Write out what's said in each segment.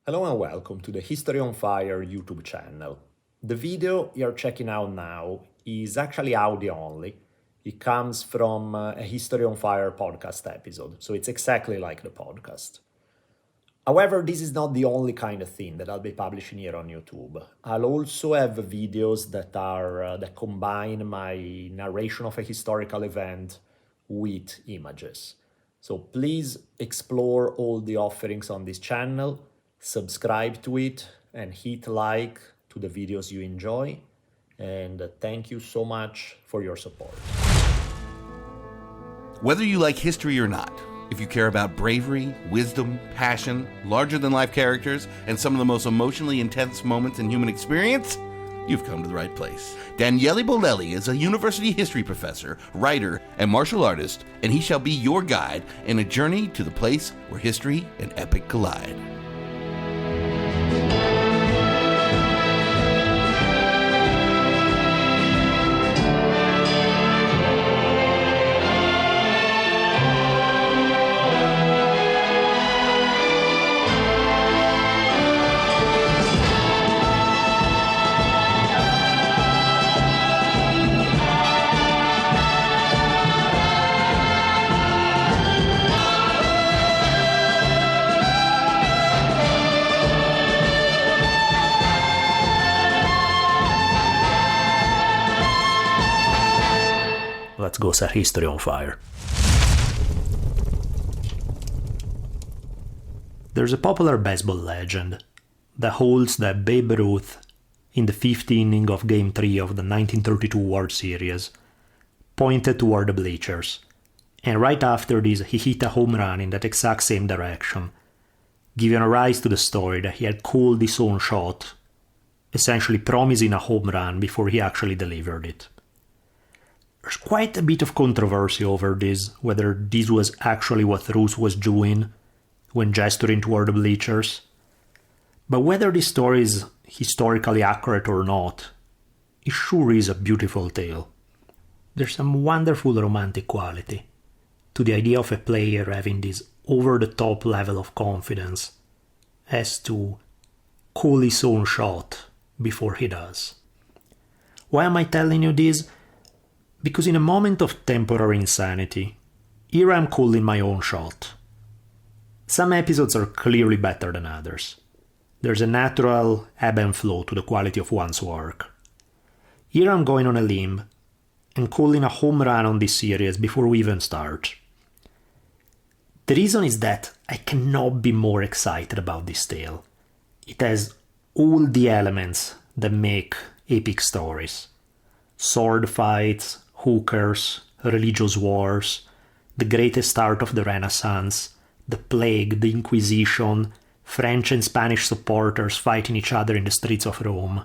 Hello and welcome to the History on Fire YouTube channel. The video you're checking out now is actually audio only. It comes from a History on Fire podcast episode, so it's exactly like the podcast. However, this is not the only kind of thing that I'll be publishing here on YouTube. I'll also have videos that combine my narration of a historical event with images. So please explore all the offerings on this channel, subscribe to it, and hit like to the videos you enjoy. And thank you so much for your support. Whether you like history or not, if you care about bravery, wisdom, passion, larger-than-life characters, and some of the most emotionally intense moments in human experience, you've come to the right place. Daniele Bolelli is a university history professor, writer, and martial artist, and he shall be your guide in a journey to the place where history and epic collide. Let's go set history on fire. There's a popular baseball legend that holds that Babe Ruth, in the fifth inning of Game 3 of the 1932 World Series, pointed toward the bleachers, and right after this he hit a home run in that exact same direction, giving rise to the story that he had called his own shot, essentially promising a home run before he actually delivered it. There's quite a bit of controversy over this, whether this was actually what Ruth was doing when gesturing toward the bleachers. But whether this story is historically accurate or not, it sure is a beautiful tale. There's some wonderful romantic quality to the idea of a player having this over-the-top level of confidence as to call his own shot before he does. Why am I telling you this? Because in a moment of temporary insanity, here I'm calling my own shot. Some episodes are clearly better than others. There's a natural ebb and flow to the quality of one's work. Here I'm going on a limb and calling a home run on this series before we even start. The reason is that I cannot be more excited about this tale. It has all the elements that make epic stories. Sword fights, hookers, religious wars, the greatest art of the Renaissance, the plague, the Inquisition, French and Spanish supporters fighting each other in the streets of Rome,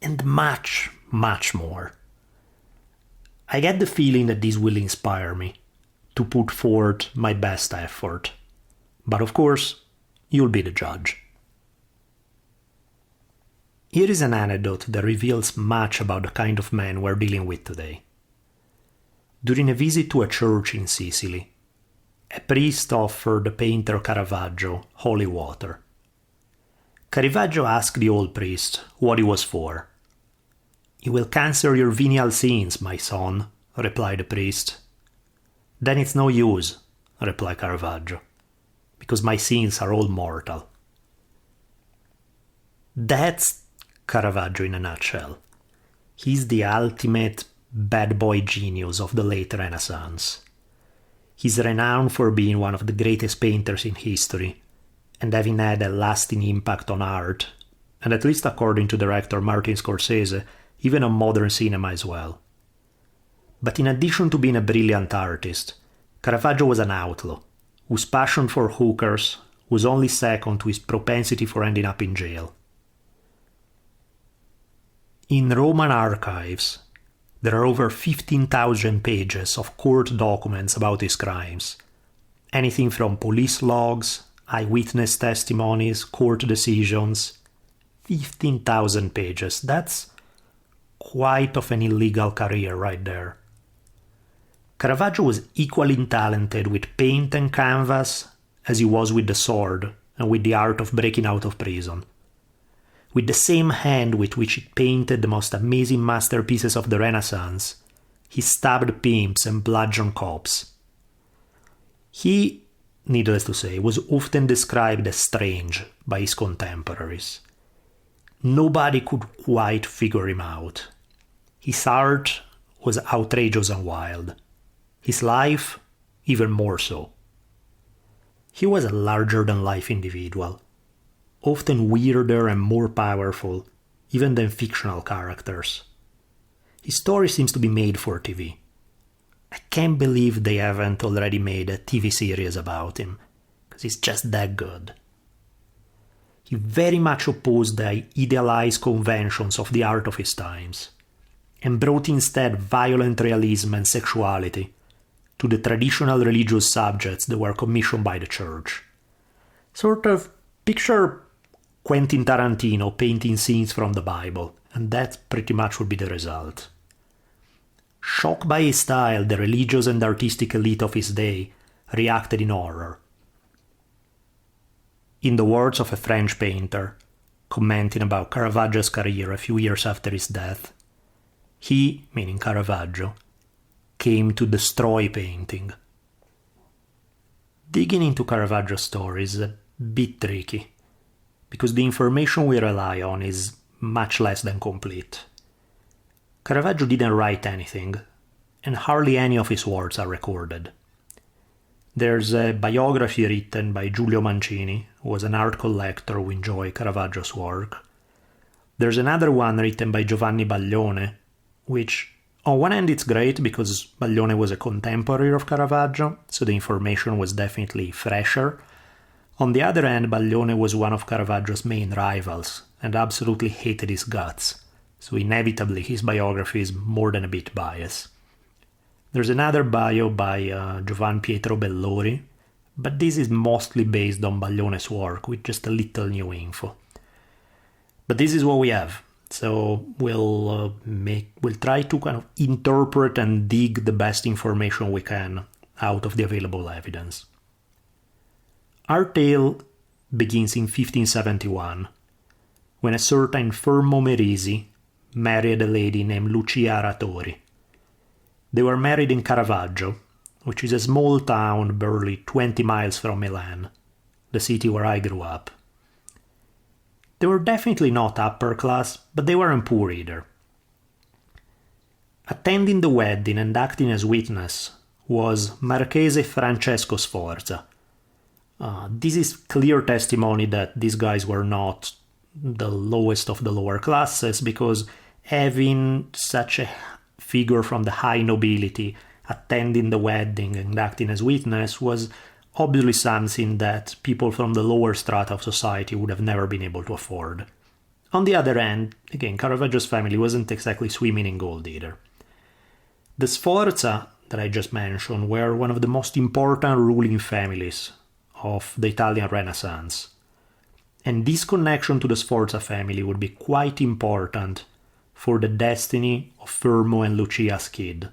and much, much more. I get the feeling that this will inspire me to put forth my best effort, but of course, you'll be the judge. Here is an anecdote that reveals much about the kind of man we're dealing with today. During a visit to a church in Sicily, a priest offered the painter Caravaggio holy water. Caravaggio asked the old priest what it was for. "It will cancel your venial sins, my son," replied the priest. "Then it's no use," replied Caravaggio, "because my sins are all mortal." That's Caravaggio in a nutshell. He's the ultimate bad boy genius of the late Renaissance. He's renowned for being one of the greatest painters in history and having had a lasting impact on art, and at least according to director Martin Scorsese, even on modern cinema as well. But in addition to being a brilliant artist, Caravaggio was an outlaw, whose passion for hookers was only second to his propensity for ending up in jail. In Roman archives, there are over 15,000 pages of court documents about his crimes. Anything from police logs, eyewitness testimonies, court decisions. 15,000 pages. That's quite of an illegal career right there. Caravaggio was equally talented with paint and canvas as he was with the sword and with the art of breaking out of prison. With the same hand with which he painted the most amazing masterpieces of the Renaissance, he stabbed pimps and bludgeoned cops. He, needless to say, was often described as strange by his contemporaries. Nobody could quite figure him out. His art was outrageous and wild. His life, even more so. He was a larger-than-life individual, often weirder and more powerful, even than fictional characters. His story seems to be made for TV. I can't believe they haven't already made a TV series about him, because he's just that good. He very much opposed the idealized conventions of the art of his times, and brought instead violent realism and sexuality to the traditional religious subjects that were commissioned by the church. Sort of picture Quentin Tarantino painting scenes from the Bible, and that pretty much would be the result. Shocked by his style, the religious and artistic elite of his day reacted in horror. In the words of a French painter, commenting about Caravaggio's career a few years after his death, he, meaning Caravaggio, came to destroy painting. Digging into Caravaggio's story is a bit tricky, because the information we rely on is much less than complete. Caravaggio didn't write anything, and hardly any of his works are recorded. There's a biography written by Giulio Mancini, who was an art collector who enjoyed Caravaggio's work. There's another one written by Giovanni Baglione, which on one hand it's great because Baglione was a contemporary of Caravaggio, so the information was definitely fresher. On the other hand, Baglione was one of Caravaggio's main rivals and absolutely hated his guts, so inevitably his biography is more than a bit biased. There's another bio by Giovan Pietro Bellori, but this is mostly based on Baglione's work with just a little new info. But this is what we have, so we'll try to kind of interpret and dig the best information we can out of the available evidence. Our tale begins in 1571, when a certain Fermo Merisi married a lady named Lucia Aratori. They were married in Caravaggio, which is a small town barely 20 miles from Milan, the city where I grew up. They were definitely not upper class, but they weren't poor either. Attending the wedding and acting as witness was Marchese Francesco Sforza. This is clear testimony that these guys were not the lowest of the lower classes, because having such a figure from the high nobility attending the wedding and acting as witness was obviously something that people from the lower strata of society would have never been able to afford. On the other hand, again, Caravaggio's family wasn't exactly swimming in gold either. The Sforza that I just mentioned were one of the most important ruling families of the Italian Renaissance, and this connection to the Sforza family would be quite important for the destiny of Fermo and Lucia's kid,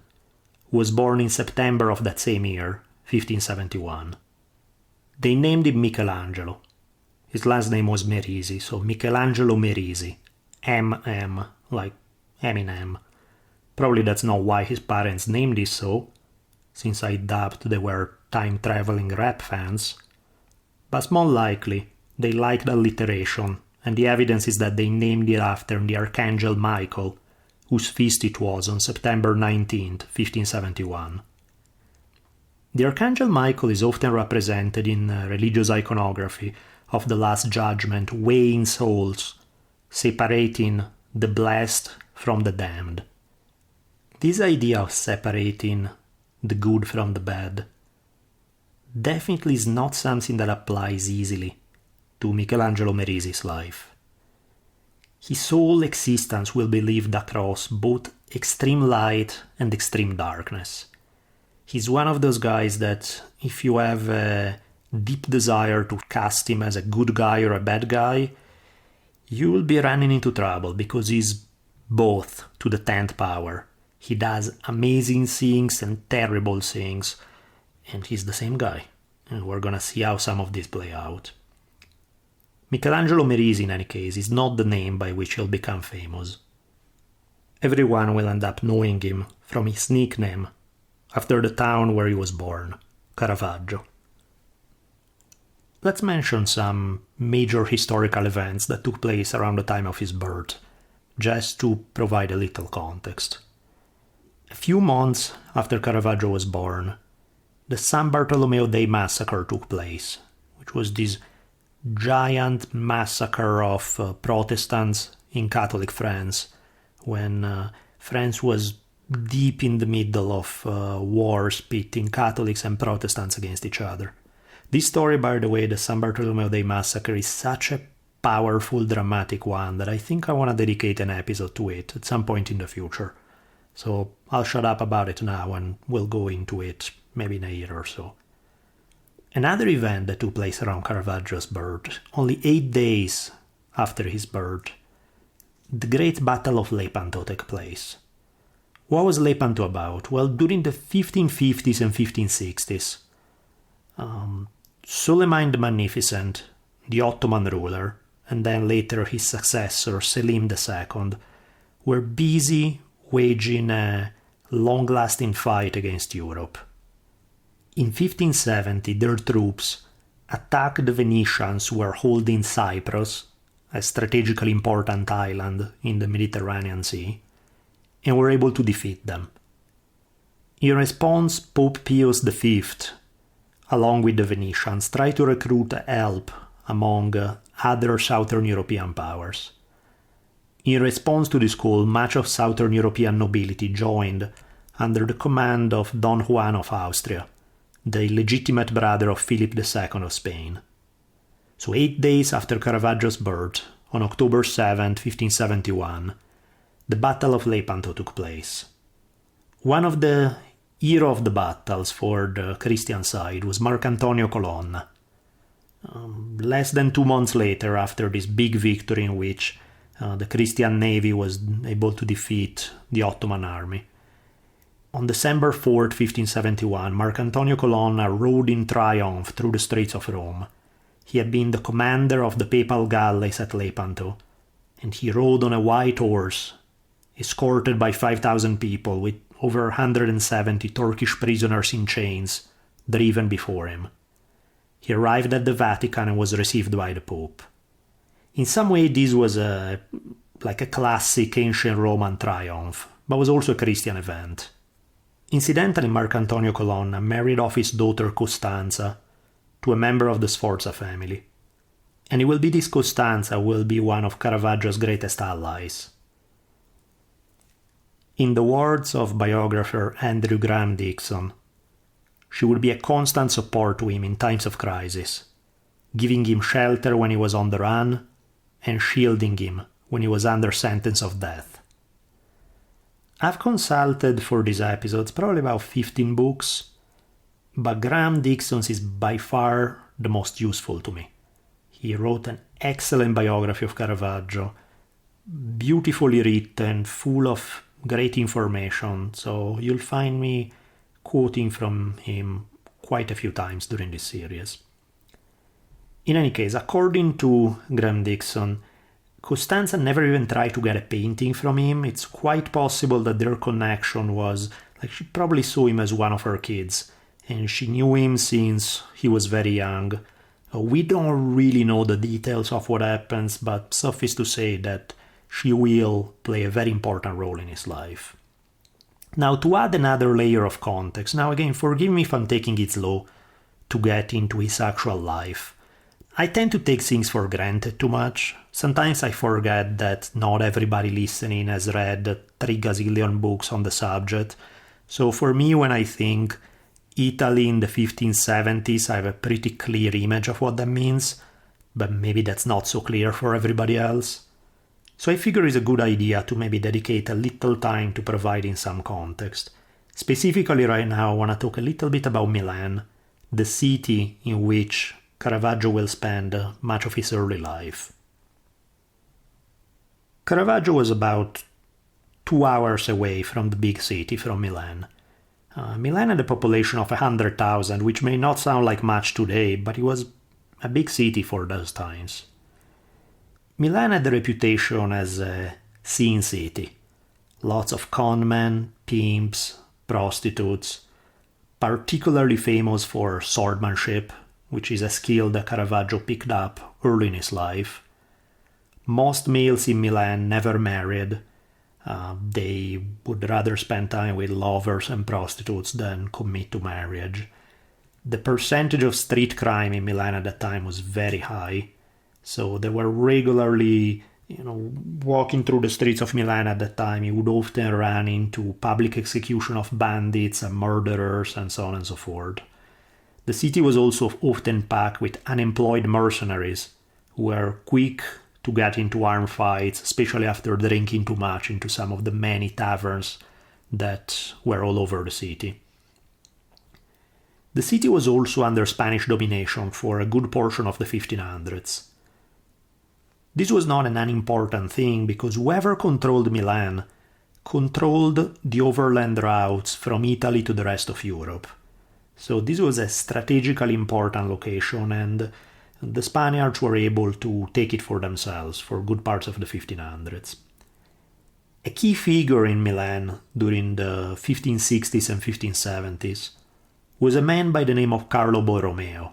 who was born in September of that same year, 1571. They named him Michelangelo. His last name was Merisi, so Michelangelo Merisi. M.M., like Eminem. Probably that's not why his parents named it so, since I doubt they were time-traveling rap fans. But more likely, they liked alliteration, and the evidence is that they named it after the Archangel Michael, whose feast it was on September 19th, 1571. The Archangel Michael is often represented in religious iconography of the Last Judgment, weighing souls, separating the blessed from the damned. This idea of separating the good from the bad definitely is not something that applies easily to Michelangelo Merisi's life. His whole existence will be lived across both extreme light and extreme darkness. He's one of those guys that if you have a deep desire to cast him as a good guy or a bad guy, you will be running into trouble because he's both to the 10th power. He does amazing things and terrible things, and he's the same guy. And we're gonna see how some of this play out. Michelangelo Merisi, in any case, is not the name by which he'll become famous. Everyone will end up knowing him from his nickname, after the town where he was born, Caravaggio. Let's mention some major historical events that took place around the time of his birth, just to provide a little context. A few months after Caravaggio was born, the San Bartolomeo Day massacre took place, which was this giant massacre of Protestants in Catholic France, when France was deep in the middle of wars pitting Catholics and Protestants against each other. This story, by the way, the San Bartolomeo Day massacre, is such a powerful, dramatic one that I think I want to dedicate an episode to it at some point in the future. So I'll shut up about it now and we'll go into it maybe in a year or so. Another event that took place around Caravaggio's birth, only 8 days after his birth, the Great Battle of Lepanto took place. What was Lepanto about? Well, during the 1550s and 1560s, Suleiman the Magnificent, the Ottoman ruler, and then later his successor Selim II, were busy waging a long-lasting fight against Europe. In 1570, their troops attacked the Venetians who were holding Cyprus, a strategically important island in the Mediterranean Sea, and were able to defeat them. In response, Pope Pius V, along with the Venetians, tried to recruit help among other Southern European powers. In response to this call, much of Southern European nobility joined under the command of Don Juan of Austria, the illegitimate brother of Philip II of Spain. So 8 days after Caravaggio's birth, on October 7, 1571, the Battle of Lepanto took place. One of the hero of the battles for the Christian side was Marcantonio Colonna. Less than 2 months later, after this big victory in which the Christian navy was able to defeat the Ottoman army, on December 4, 1571, Marcantonio Colonna rode in triumph through the streets of Rome. He had been the commander of the papal galleys at Lepanto, and he rode on a white horse, escorted by 5,000 people with over 170 Turkish prisoners in chains driven before him. He arrived at the Vatican and was received by the Pope. In some way, this was like a classic ancient Roman triumph, but was also a Christian event. Incidentally, Marcantonio Colonna married off his daughter Costanza to a member of the Sforza family, and it will be this Costanza who will be one of Caravaggio's greatest allies. In the words of biographer Andrew Graham Dixon, she would be a constant support to him in times of crisis, giving him shelter when he was on the run and shielding him when he was under sentence of death. I've consulted for these episodes probably about 15 books, but Graham Dixon's is by far the most useful to me. He wrote an excellent biography of Caravaggio, beautifully written, full of great information, so you'll find me quoting from him quite a few times during this series. In any case, according to Graham Dixon, Costanza never even tried to get a painting from him. It's quite possible that their connection was, like, she probably saw him as one of her kids, and she knew him since he was very young. We don't really know the details of what happens, but suffice to say that she will play a very important role in his life. Now, to add another layer of context, now again, forgive me if I'm taking it slow to get into his actual life. I tend to take things for granted too much. Sometimes I forget that not everybody listening has read 3 gazillion books on the subject. So for me, when I think Italy in the 1570s, I have a pretty clear image of what that means, but maybe that's not so clear for everybody else. So I figure it's a good idea to maybe dedicate a little time to providing some context. Specifically right now, I want to talk a little bit about Milan, the city in which Caravaggio will spend much of his early life. Caravaggio was about 2 hours away from the big city, from Milan. Milan had a population of 100,000, which may not sound like much today, but it was a big city for those times. Milan had a reputation as a sin city. Lots of conmen, pimps, prostitutes, particularly famous for swordsmanship, which is a skill that Caravaggio picked up early in his life. Most males in Milan never married. They would rather spend time with lovers and prostitutes than commit to marriage. The percentage of street crime in Milan at that time was very high. So they were regularly, walking through the streets of Milan at that time. You would often run into public execution of bandits and murderers and so on and so forth. The city was also often packed with unemployed mercenaries who were quick to get into armed fights, especially after drinking too much into some of the many taverns that were all over the city. The city was also under Spanish domination for a good portion of the 1500s. This was not an unimportant thing because whoever controlled Milan controlled the overland routes from Italy to the rest of Europe. So this was a strategically important location, and the Spaniards were able to take it for themselves for good parts of the 1500s. A key figure in Milan during the 1560s and 1570s was a man by the name of Carlo Borromeo,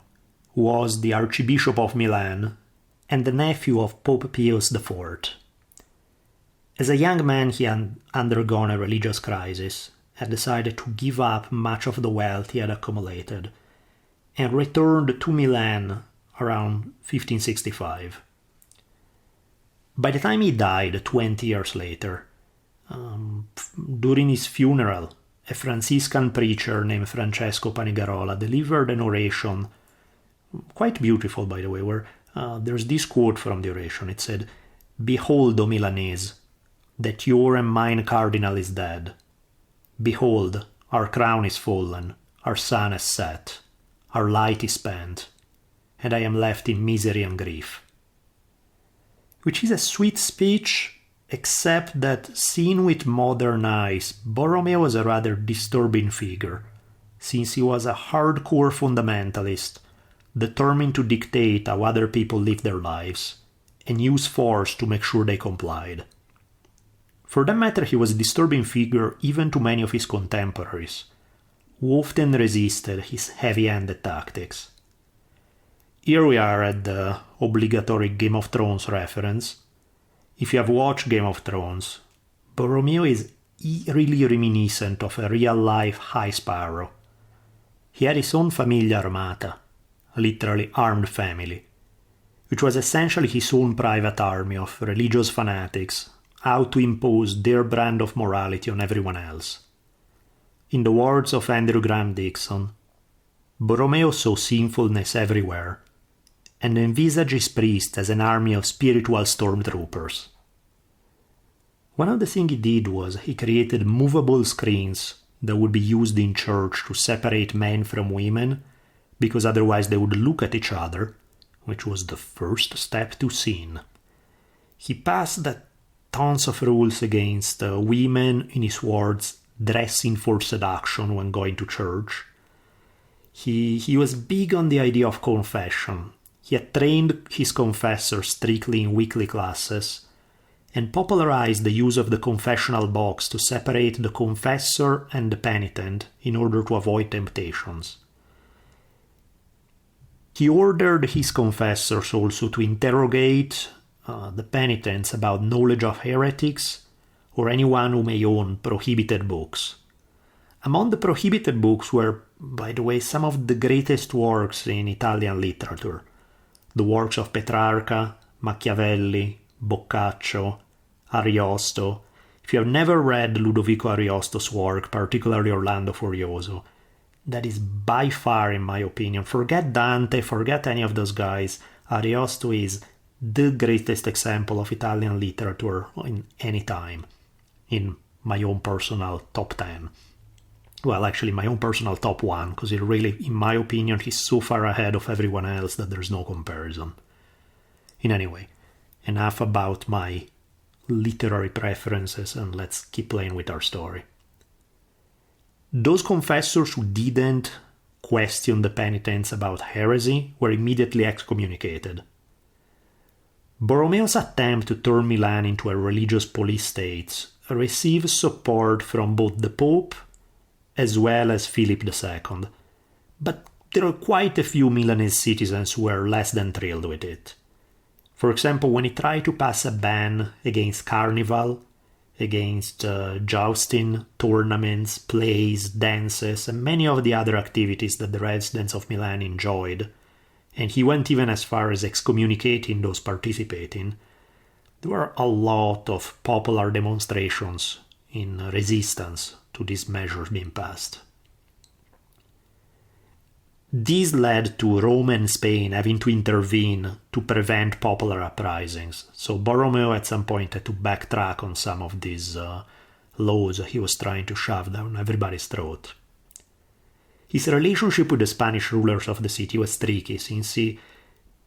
who was the Archbishop of Milan and the nephew of Pope Pius IV. As a young man, he had undergone a religious crisis, had decided to give up much of the wealth he had accumulated, and returned to Milan around 1565. By the time he died, 20 years later, during his funeral, a Franciscan preacher named Francesco Panigarola delivered an oration, quite beautiful by the way, where there's this quote from the oration. It said, "Behold, O Milanese, that your and mine Cardinal is dead. Behold, our crown is fallen, our sun has set, our light is spent, and I am left in misery and grief." Which is a sweet speech, except that seen with modern eyes, Borromeo was a rather disturbing figure, since he was a hardcore fundamentalist, determined to dictate how other people live their lives, and use force to make sure they complied. For that matter, he was a disturbing figure even to many of his contemporaries, who often resisted his heavy-handed tactics. Here we are at the obligatory Game of Thrones reference. If you have watched Game of Thrones, Borromeo is really reminiscent of a real-life High Sparrow. He had his own familia armata, literally armed family, which was essentially his own private army of religious fanatics out to impose their brand of morality on everyone else. In the words of Andrew Graham Dixon, Borromeo saw sinfulness everywhere and envisaged his priests as an army of spiritual stormtroopers. One of the things he did was he created movable screens that would be used in church to separate men from women, because otherwise they would look at each other, which was the first step to sin. He passed tons of rules against women, in his words, dressing for seduction when going to church. He was big on the idea of confession. He had trained his confessors strictly in weekly classes, and popularized the use of the confessional box to separate the confessor and the penitent in order to avoid temptations. He ordered his confessors also to interrogate the penitents about knowledge of heretics or anyone who may own prohibited books. Among the prohibited books were, by the way, some of the greatest works in Italian literature. The works of Petrarca, Machiavelli, Boccaccio, Ariosto. If you have never read Ludovico Ariosto's work, particularly Orlando Furioso, that is by far, in my opinion, forget Dante, forget any of those guys, Ariosto is the greatest example of Italian literature in any time, in my own personal top 10. Well, actually, my own personal top 1, because it really, in my opinion, he's so far ahead of everyone else that there's no comparison. In any way, enough about my literary preferences, and let's keep playing with our story. Those confessors who didn't question the penitents about heresy were immediately excommunicated. Borromeo's attempt to turn Milan into a religious police state receives support from both the Pope as well as Philip II, but there are quite a few Milanese citizens who were less than thrilled with it. For example, when he tried to pass a ban against carnival, against jousting, tournaments, plays, dances, and many of the other activities that the residents of Milan enjoyed, and he went even as far as excommunicating those participating, there were a lot of popular demonstrations in resistance to these measures being passed. This led to Rome and Spain having to intervene to prevent popular uprisings. So Borromeo at some point had to backtrack on some of these laws he was trying to shove down everybody's throat. His relationship with the Spanish rulers of the city was tricky, since he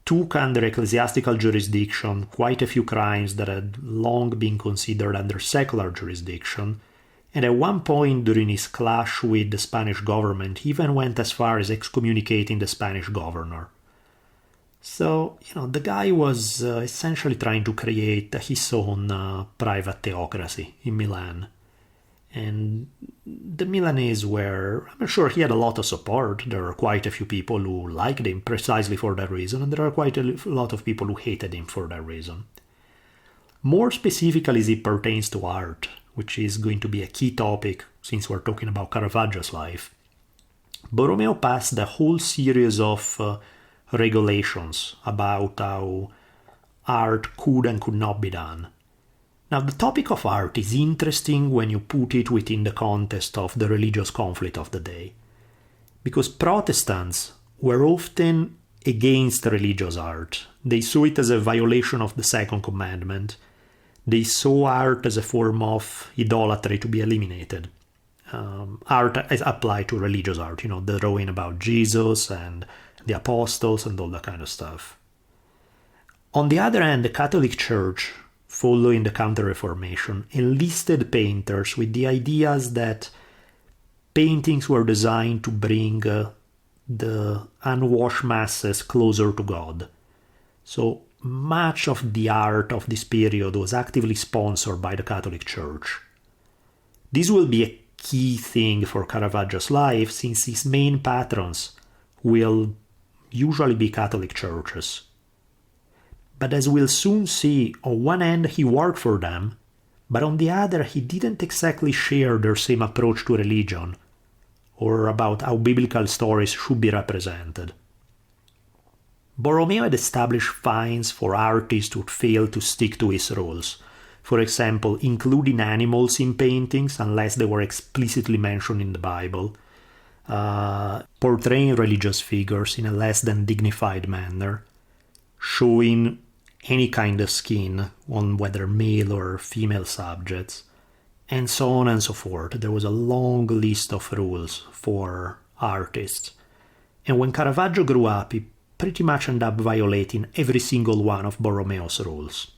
took under ecclesiastical jurisdiction quite a few crimes that had long been considered under secular jurisdiction, and at one point during his clash with the Spanish government, he even went as far as excommunicating the Spanish governor. So, the guy was essentially trying to create his own private theocracy in Milan. And the Milanese I'm sure he had a lot of support. There are quite a few people who liked him precisely for that reason, and there are quite a lot of people who hated him for that reason. More specifically as it pertains to art, which is going to be a key topic since we're talking about Caravaggio's life, Borromeo passed a whole series of regulations about how art could and could not be done. Now, the topic of art is interesting when you put it within the context of the religious conflict of the day, because Protestants were often against religious art. They saw it as a violation of the second commandment. They saw art as a form of idolatry to be eliminated. Art as applied to religious art, the drawing about Jesus and the apostles and all that kind of stuff. On the other hand, the Catholic Church, following the Counter-Reformation, enlisted painters with the ideas that paintings were designed to bring the unwashed masses closer to God. So much of the art of this period was actively sponsored by the Catholic Church. This will be a key thing for Caravaggio's life, since his main patrons will usually be Catholic churches. But as we'll soon see, on one hand he worked for them, but on the other he didn't exactly share their same approach to religion, or about how biblical stories should be represented. Borromeo had established fines for artists who failed to stick to his rules, for example, including animals in paintings unless they were explicitly mentioned in the Bible, portraying religious figures in a less than dignified manner, showing any kind of skin on whether male or female subjects, and so on and so forth. There was a long list of rules for artists. And when Caravaggio grew up, he pretty much ended up violating every single one of Borromeo's rules.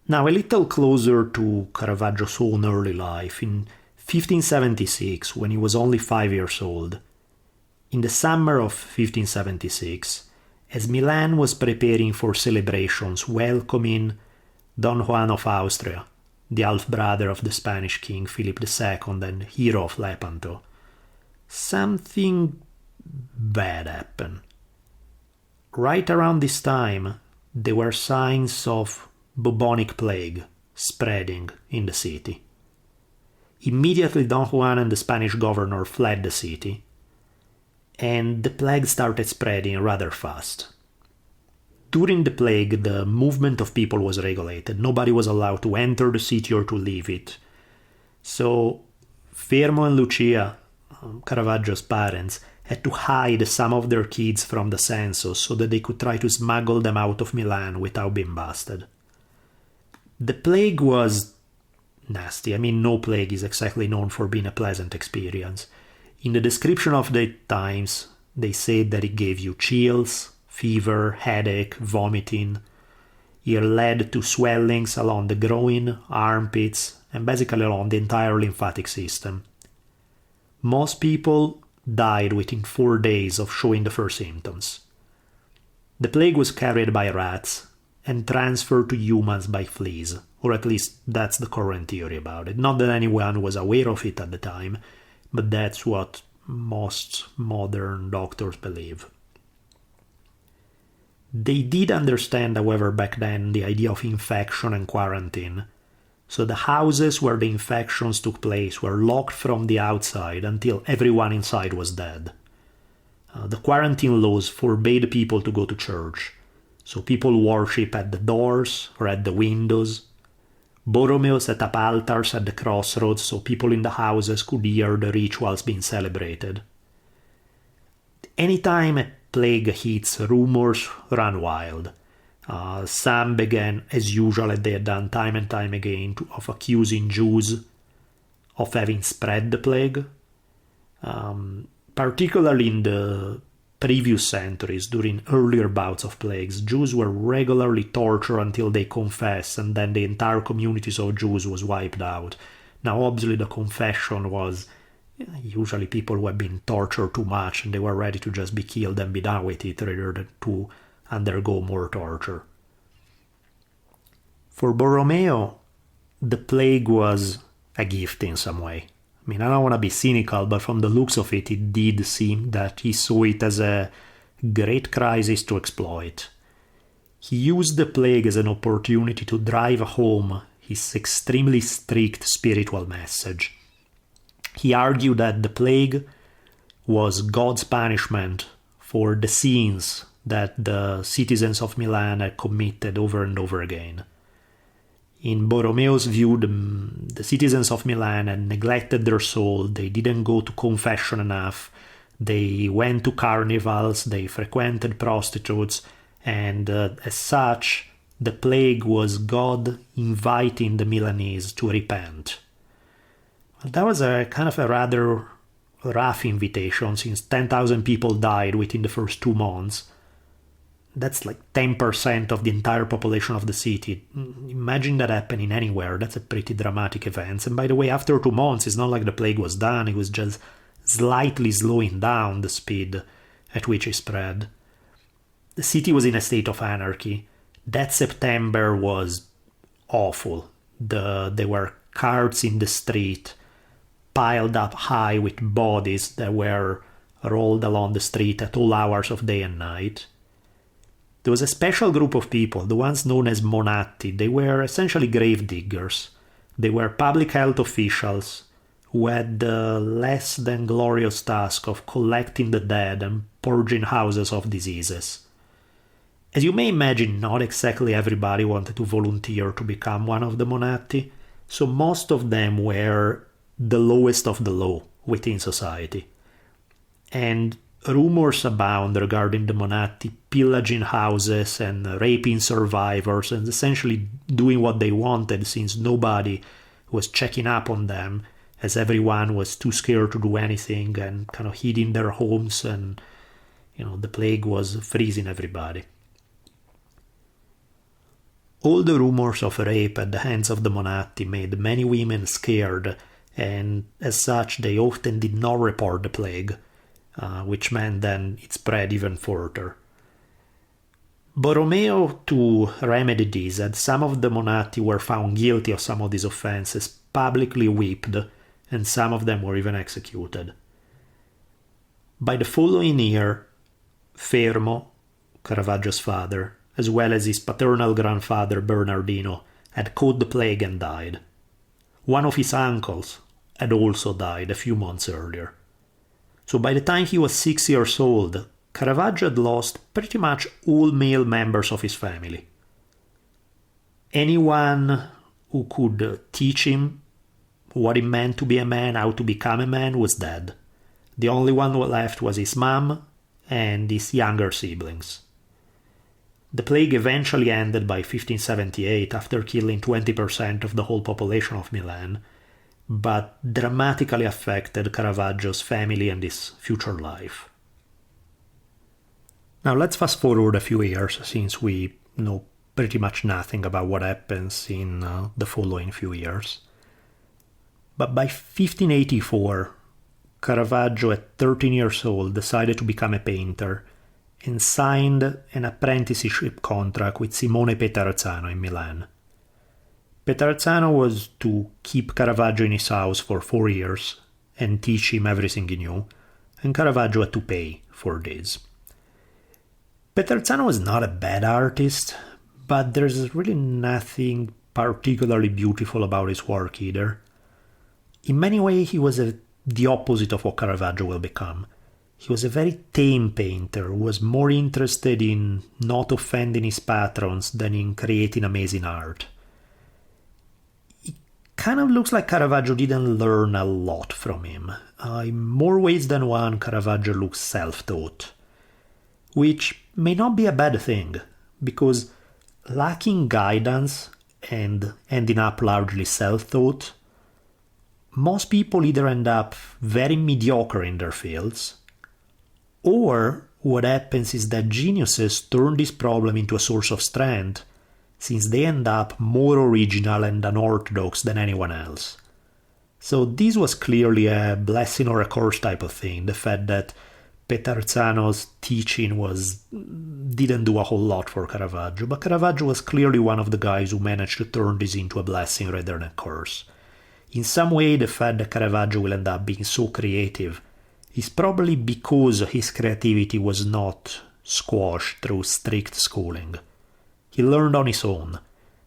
Now, a little closer to Caravaggio's own early life, in 1576, when he was only 5 years old, in the summer of 1576, as Milan was preparing for celebrations welcoming Don Juan of Austria, the half-brother of the Spanish king Philip II and hero of Lepanto, something bad happened. Right around this time, there were signs of bubonic plague spreading in the city. Immediately Don Juan and the Spanish governor fled the city, and the plague started spreading rather fast. During the plague, the movement of people was regulated. Nobody was allowed to enter the city or to leave it. So Fermo and Lucia, Caravaggio's parents, had to hide some of their kids from the census so that they could try to smuggle them out of Milan without being busted. The plague was nasty. I mean, no plague is exactly known for being a pleasant experience. In the description of the times, they said that it gave you chills, fever, headache, vomiting. It led to swellings along the groin, armpits, and basically along the entire lymphatic system. Most people died within 4 days of showing the first symptoms. The plague was carried by rats, and transferred to humans by fleas, or at least that's the current theory about it. Not that anyone was aware of it at the time, but that's what most modern doctors believe. They did understand, however, back then the idea of infection and quarantine. So the houses where the infections took place were locked from the outside until everyone inside was dead. The quarantine laws forbade people to go to church, so people worship at the doors or at the windows. Borromeo set up altars at the crossroads so people in the houses could hear the rituals being celebrated. Anytime a plague hits, rumors run wild. Some began, as usual, as they had done time and time again, of accusing Jews of having spread the plague. Particularly in the previous centuries, during earlier bouts of plagues, Jews were regularly tortured until they confessed, and then the entire communities of Jews was wiped out. Now, obviously, the confession was usually people who had been tortured too much, and they were ready to just be killed and be done with it, rather than to undergo more torture. For Borromeo, the plague was a gift in some way. I mean, I don't want to be cynical, but from the looks of it, it did seem that he saw it as a great crisis to exploit. He used the plague as an opportunity to drive home his extremely strict spiritual message. He argued that the plague was God's punishment for the sins that the citizens of Milan had committed over and over again. In Borromeo's view, the citizens of Milan had neglected their soul, they didn't go to confession enough, they went to carnivals, they frequented prostitutes, and as such, the plague was God inviting the Milanese to repent. That was a kind of a rather rough invitation, since 10,000 people died within the first 2 months. That's like 10% of the entire population of the city. Imagine that happening anywhere. That's a pretty dramatic event. And by the way, after 2 months, it's not like the plague was done. It was just slightly slowing down the speed at which it spread. The city was in a state of anarchy. That September was awful. There were carts in the street, piled up high with bodies that were rolled along the street at all hours of day and night. There was a special group of people, the ones known as monatti. They were essentially grave diggers. They were public health officials who had the less than glorious task of collecting the dead and purging houses of diseases. As you may imagine, not exactly everybody wanted to volunteer to become one of the monatti, so most of them were the lowest of the low within society. And rumors abound regarding the monatti pillaging houses and raping survivors and essentially doing what they wanted, since nobody was checking up on them, as everyone was too scared to do anything and kind of hid in their homes, and the plague was freezing everybody. All the rumors of rape at the hands of the monatti made many women scared, and as such they often did not report the plague, which meant then it spread even further. Borromeo, to remedy this, had some of the monatti were found guilty of some of these offenses, publicly whipped, and some of them were even executed. By the following year, Fermo, Caravaggio's father, as well as his paternal grandfather Bernardino, had caught the plague and died. One of his uncles had also died a few months earlier. So by the time he was 6 years old, Caravaggio had lost pretty much all male members of his family. Anyone who could teach him what it meant to be a man, how to become a man, was dead. The only one left was his mom and his younger siblings. The plague eventually ended by 1578 after killing 20% of the whole population of Milan, but dramatically affected Caravaggio's family and his future life. Now let's fast forward a few years, since we know pretty much nothing about what happens in the following few years. But by 1584, Caravaggio, at 13 years old, decided to become a painter, and signed an apprenticeship contract with Simone Peterzano in Milan. Peterzano was to keep Caravaggio in his house for 4 years and teach him everything he knew, and Caravaggio had to pay for this. Peterzano was not a bad artist, but there's really nothing particularly beautiful about his work either. In many ways, he was the opposite of what Caravaggio will become. He was a very tame painter who was more interested in not offending his patrons than in creating amazing art. It kind of looks like Caravaggio didn't learn a lot from him. In more ways than one, Caravaggio looks self-taught, which may not be a bad thing, because lacking guidance and ending up largely self-taught, most people either end up very mediocre in their fields, or what happens is that geniuses turn this problem into a source of strength, since they end up more original and unorthodox than anyone else. So this was clearly a blessing or a curse type of thing, the fact that Peterzano's teaching didn't do a whole lot for Caravaggio, but Caravaggio was clearly one of the guys who managed to turn this into a blessing rather than a curse. In some way, the fact that Caravaggio will end up being so creative is probably because his creativity was not squashed through strict schooling. He learned on his own.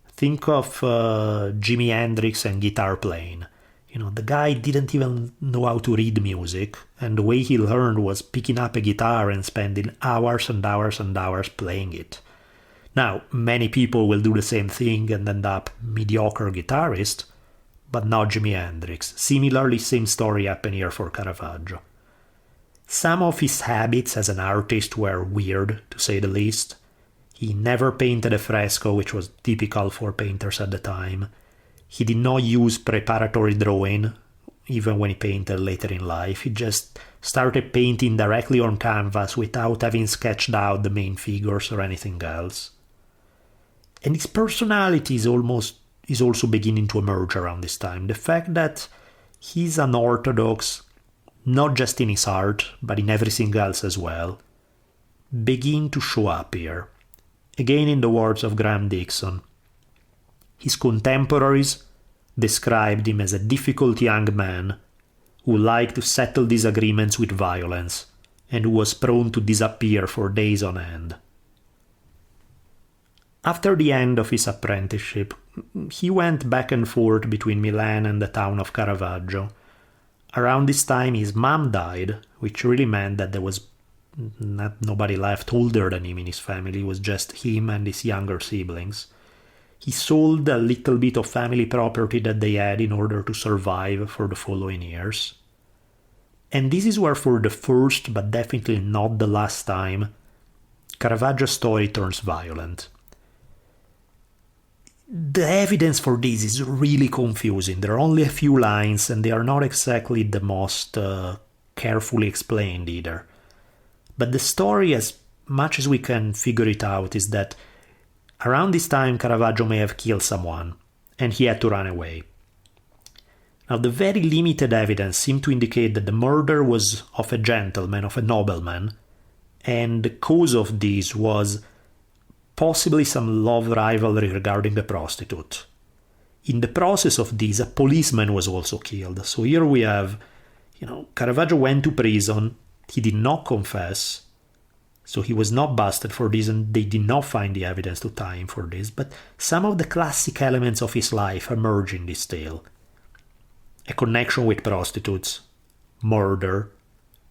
Think of Jimi Hendrix and guitar playing. The guy didn't even know how to read music, and the way he learned was picking up a guitar and spending hours and hours and hours playing it. Now, many people will do the same thing and end up mediocre guitarist, but not Jimi Hendrix. Similarly, same story happened here for Caravaggio. Some of his habits as an artist were weird, to say the least. He never painted a fresco, which was typical for painters at the time. He did not use preparatory drawing, even when he painted later in life. He just started painting directly on canvas without having sketched out the main figures or anything else. And his personality is also beginning to emerge around this time. The fact that he's unorthodox, not just in his art, but in everything else as well, begin to show up here. Again, in the words of Graham Dixon, his contemporaries described him as a difficult young man who liked to settle disagreements with violence and who was prone to disappear for days on end. After the end of his apprenticeship, he went back and forth between Milan and the town of Caravaggio. Around this time, his mom died, which really meant that there was nobody left older than him in his family. It was just him and his younger siblings. He sold a little bit of family property that they had in order to survive for the following years. And this is where, for the first but definitely not the last time, Caravaggio's story turns violent. The evidence for this is really confusing. There are only a few lines, and they are not exactly the most carefully explained either. But the story, as much as we can figure it out, is that around this time Caravaggio may have killed someone, and he had to run away. Now, the very limited evidence seemed to indicate that the murder was of a gentleman, of a nobleman, and the cause of this was possibly some love rivalry regarding a prostitute. In the process of this, a policeman was also killed. So here we have, Caravaggio went to prison, he did not confess, so he was not busted for this, and they did not find the evidence to tie him for this, but some of the classic elements of his life emerge in this tale. A connection with prostitutes, murder,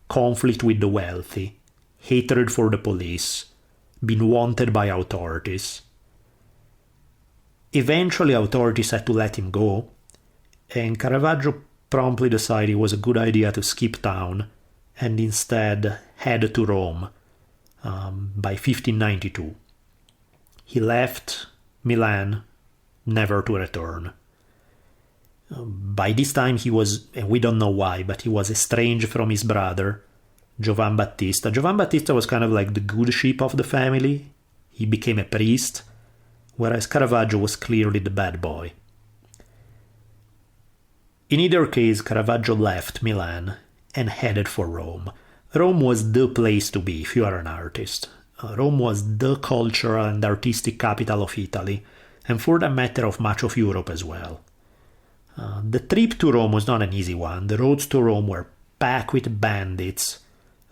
conflict with the wealthy, hatred for the police, been wanted by authorities. Eventually, authorities had to let him go, and Caravaggio promptly decided it was a good idea to skip town and instead head to Rome by 1592. He left Milan, never to return. By this time he was, and we don't know why, but he was estranged from his brother, Giovan Battista. Giovan Battista was kind of like the good sheep of the family. He became a priest, whereas Caravaggio was clearly the bad boy. In either case, Caravaggio left Milan and headed for Rome. Rome was the place to be if you are an artist. Rome was the cultural and artistic capital of Italy, and for that matter of much of Europe as well. The trip to Rome was not an easy one. The roads to Rome were packed with bandits,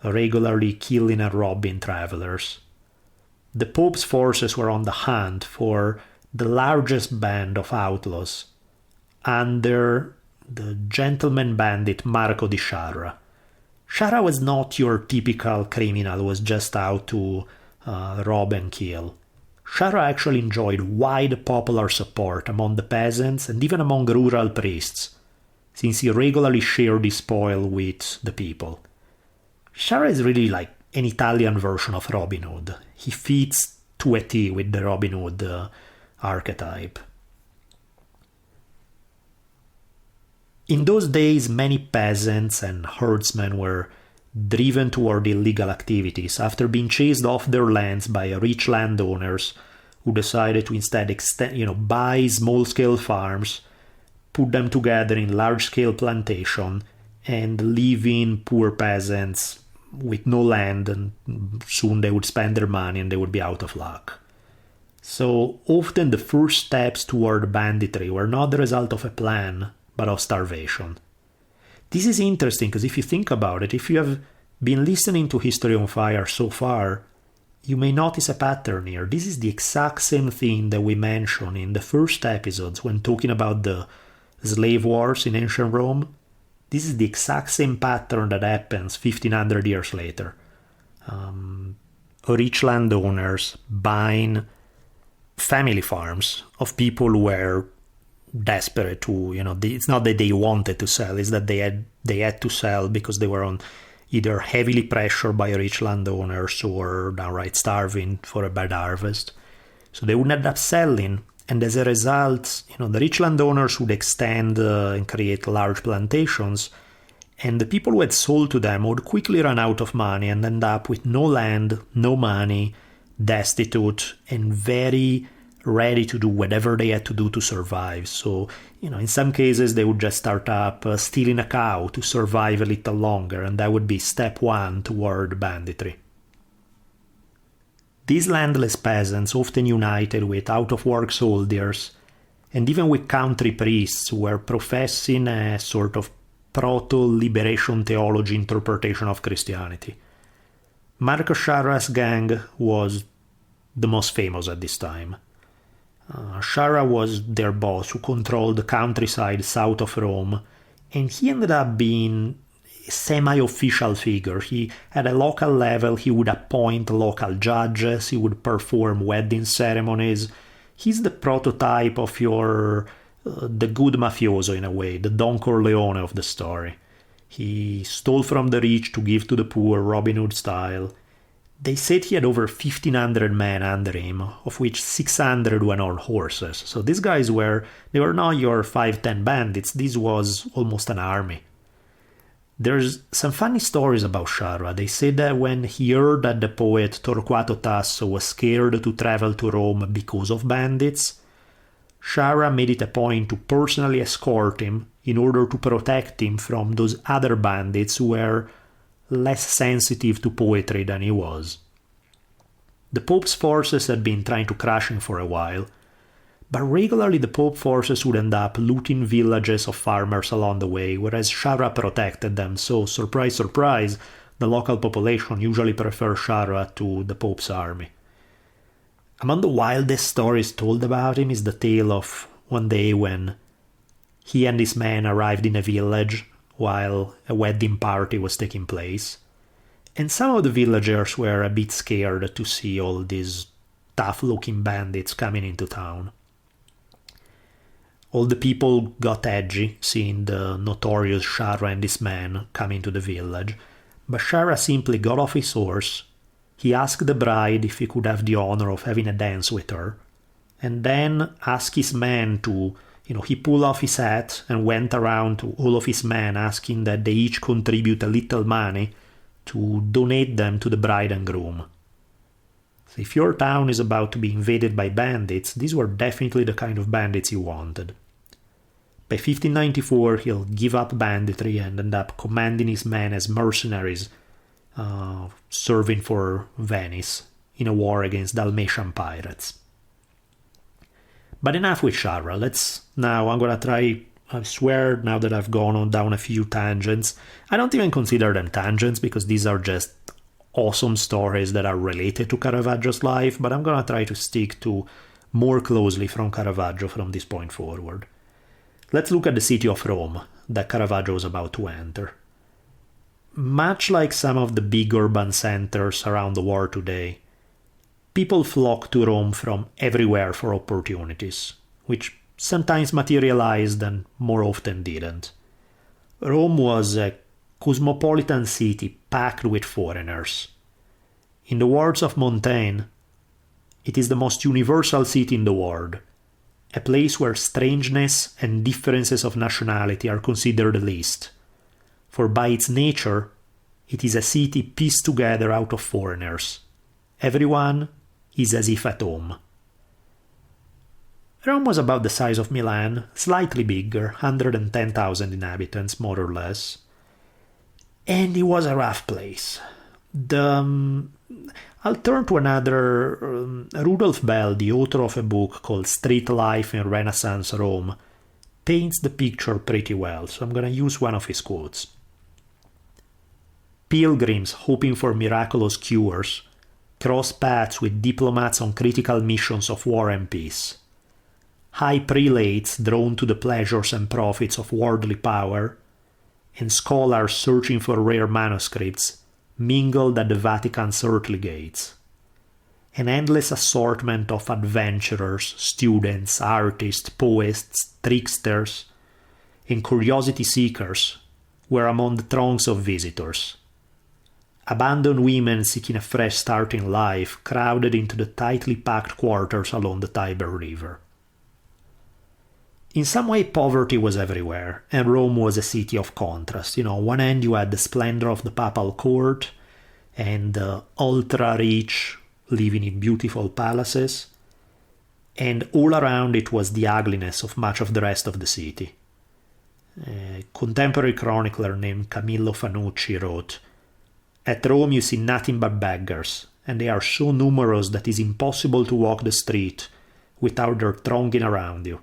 regularly killing and robbing travelers. The Pope's forces were on the hunt for the largest band of outlaws under the gentleman bandit Marco di Sciarra. Sciarra was not your typical criminal who was just out to rob and kill. Sciarra actually enjoyed wide popular support among the peasants and even among rural priests, since he regularly shared his spoil with the people. Sciarra is really like an Italian version of Robin Hood. He fits to a T with the Robin Hood archetype. In those days, many peasants and herdsmen were driven toward illegal activities after being chased off their lands by rich landowners who decided to instead buy small-scale farms, put them together in large-scale plantation, and leave in poor peasants with no land, and soon they would spend their money and they would be out of luck. So often the first steps toward banditry were not the result of a plan, but of starvation. This is interesting because if you think about it, if you have been listening to History on Fire so far, you may notice a pattern here. This is the exact same thing that we mentioned in the first episodes when talking about the slave wars in ancient Rome. This is the exact same pattern that happens 1500 years later. Rich landowners buying family farms of people who were desperate to, it's not that they wanted to sell, it's that they had to sell because they were on either heavily pressured by rich landowners or downright starving for a bad harvest. So they would end up selling, and as a result, the rich landowners would extend and create large plantations, and the people who had sold to them would quickly run out of money and end up with no land, no money, destitute, and very ready to do whatever they had to do to survive. So, in some cases they would just start up stealing a cow to survive a little longer, and that would be step one toward banditry. These landless peasants often united with out-of-work soldiers and even with country priests who were professing a sort of proto-liberation theology interpretation of Christianity. Marco Sciarra's gang was the most famous at this time. Sciarra was their boss who controlled the countryside south of Rome, and he ended up being a semi-official figure. He, at a local level, he would appoint local judges, he would perform wedding ceremonies. He's the prototype of the good mafioso in a way, the Don Corleone of the story. He stole from the rich to give to the poor, Robin Hood style. They said he had over 1,500 men under him, of which 600 went on horses. So these guys were not your 5-10 bandits, this was almost an army. There's some funny stories about Sciarra. They say that when he heard that the poet Torquato Tasso was scared to travel to Rome because of bandits, Sciarra made it a point to personally escort him in order to protect him from those other bandits who were less sensitive to poetry than he was. The Pope's forces had been trying to crush him for a while, but regularly the Pope forces would end up looting villages of farmers along the way, whereas Sciarra protected them, so surprise, surprise, the local population usually prefer Sciarra to the Pope's army. Among the wildest stories told about him is the tale of one day when he and his men arrived in a village while a wedding party was taking place, and some of the villagers were a bit scared to see all these tough-looking bandits coming into town. All the people got edgy seeing the notorious Sciarra and his men coming to the village, but Sciarra simply got off his horse, he asked the bride if he could have the honor of having a dance with her, and then asked his men to he pulled off his hat and went around to all of his men asking that they each contribute a little money to donate them to the bride and groom. So if your town is about to be invaded by bandits, these were definitely the kind of bandits you wanted. By 1594, he'll give up banditry and end up commanding his men as mercenaries serving for Venice in a war against Dalmatian pirates. But enough with Sciarra. I'm gonna try, I swear, now that I've gone down a few tangents, I don't even consider them tangents because these are just awesome stories that are related to Caravaggio's life, but I'm gonna try to stick to more closely from Caravaggio from this point forward. Let's look at the city of Rome that Caravaggio was about to enter. Much like some of the big urban centers around the world today, people flock to Rome from everywhere for opportunities, which sometimes materialized and more often didn't. Rome was a cosmopolitan city packed with foreigners. In the words of Montaigne, it is the most universal city in the world, a place where strangeness and differences of nationality are considered the least, for by its nature, it is a city pieced together out of foreigners. Everyone is as if at home. Rome was about the size of Milan, slightly bigger, 110,000 inhabitants, more or less. And it was a rough place. I'll turn to another. Rudolf Bell, the author of a book called Street Life in Renaissance Rome, paints the picture pretty well, so I'm going to use one of his quotes. Pilgrims hoping for miraculous cures cross paths with diplomats on critical missions of war and peace. High prelates drawn to the pleasures and profits of worldly power, and scholars searching for rare manuscripts mingled at the Vatican's earthly gates. An endless assortment of adventurers, students, artists, poets, tricksters, and curiosity seekers were among the throngs of visitors. Abandoned women seeking a fresh start in life crowded into the tightly packed quarters along the Tiber River. In some way, poverty was everywhere, and Rome was a city of contrast. On one end you had the splendor of the papal court, and the ultra-rich living in beautiful palaces, and all around it was the ugliness of much of the rest of the city. A contemporary chronicler named Camillo Fanucci wrote, "At Rome you see nothing but beggars, and they are so numerous that it is impossible to walk the street without their thronging around you."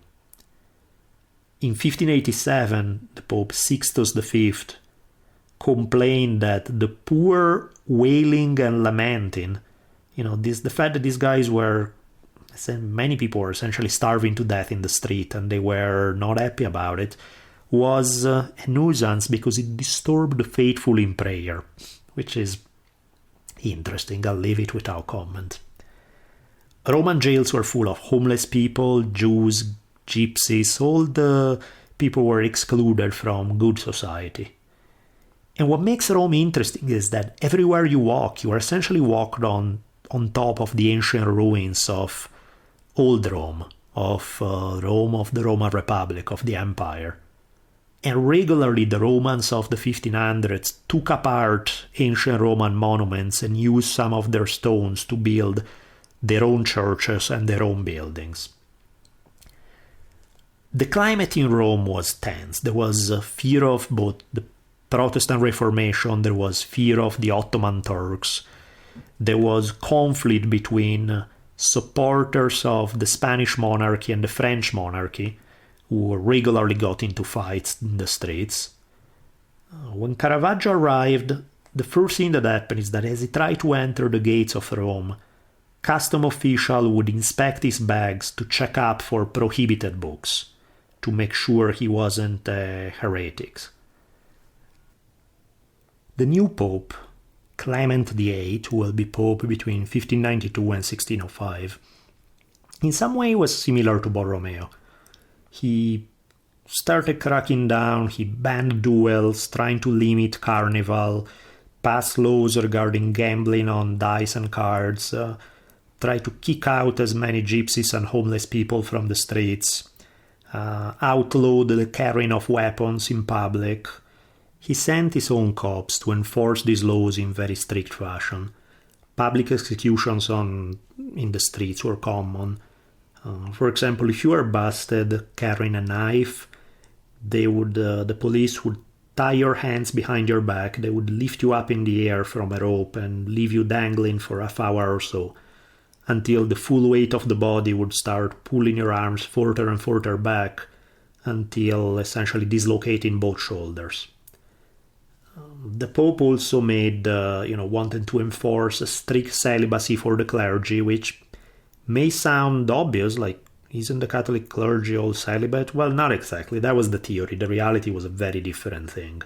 In 1587, the Pope Sixtus V complained that the poor wailing and lamenting, the fact that these guys were, many people were essentially starving to death in the street and they were not happy about it, was a nuisance because it disturbed the faithful in prayer, which is interesting. I'll leave it without comment. Roman jails were full of homeless people, Jews, gypsies, all the people were excluded from good society. And what makes Rome interesting is that everywhere you walk, you are essentially walked on top of the ancient ruins of old Rome, of the Roman Republic, of the Empire. And regularly the Romans of the 1500s took apart ancient Roman monuments and used some of their stones to build their own churches and their own buildings. The climate in Rome was tense. There was fear of both the Protestant Reformation, there was fear of the Ottoman Turks, there was conflict between supporters of the Spanish monarchy and the French monarchy, who regularly got into fights in the streets. When Caravaggio arrived, the first thing that happened is that as he tried to enter the gates of Rome, custom official would inspect his bags to check up for prohibited books, to make sure he wasn't a heretic. The new pope, Clement VIII, who will be pope between 1592 and 1605, in some way was similar to Borromeo. He started cracking down, he banned duels, trying to limit carnival, passed laws regarding gambling on dice and cards, tried to kick out as many gypsies and homeless people from the streets, outlawed the carrying of weapons in public. He sent his own cops to enforce these laws in very strict fashion. Public executions in the streets were common. For example, if you were busted carrying a knife, the police would tie your hands behind your back, they would lift you up in the air from a rope and leave you dangling for half hour or so, until the full weight of the body would start pulling your arms further and further back, until essentially dislocating both shoulders. The Pope also wanted to enforce a strict celibacy for the clergy, which may sound obvious, like, isn't the Catholic clergy all celibate? Well, not exactly. That was the theory. The reality was a very different thing.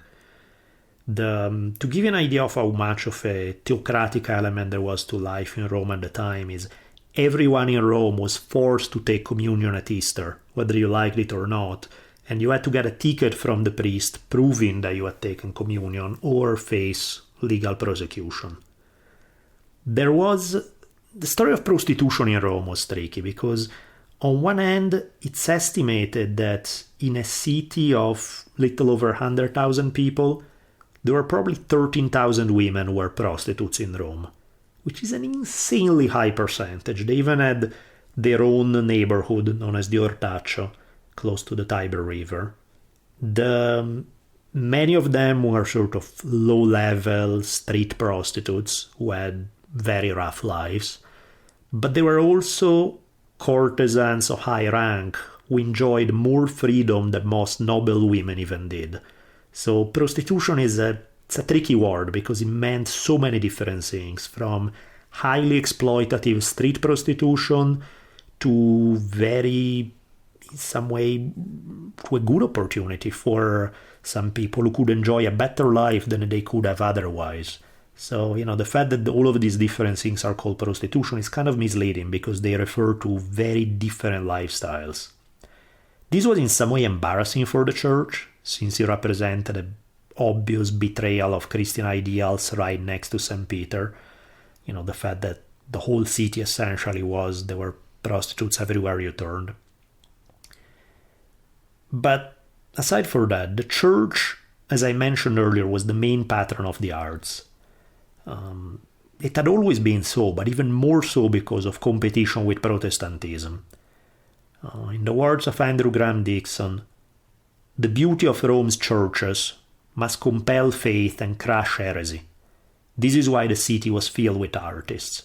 To give you an idea of how much of a theocratic element there was to life in Rome at the time is everyone in Rome was forced to take communion at Easter, whether you liked it or not, and you had to get a ticket from the priest proving that you had taken communion or face legal prosecution. The story of prostitution in Rome was tricky because on one hand, it's estimated that in a city of little over 100,000 people, there were probably 13,000 women who were prostitutes in Rome, which is an insanely high percentage. They even had their own neighborhood known as the Ortaccio, close to the Tiber River. Many of them were sort of low-level street prostitutes who had very rough lives, but they were also courtesans of high rank who enjoyed more freedom than most noble women even did. So prostitution is a tricky word because it meant so many different things, from highly exploitative street prostitution to very, in some way, to a good opportunity for some people who could enjoy a better life than they could have otherwise. So, the fact that all of these different things are called prostitution is kind of misleading because they refer to very different lifestyles. This was in some way embarrassing for the church, since it represented an obvious betrayal of Christian ideals right next to St. Peter. The fact that the whole city essentially there were prostitutes everywhere you turned. But aside from that, the church, as I mentioned earlier, was the main patron of the arts. It had always been so, but even more so because of competition with Protestantism. In the words of Andrew Graham Dixon, the beauty of Rome's churches must compel faith and crush heresy. This is why the city was filled with artists.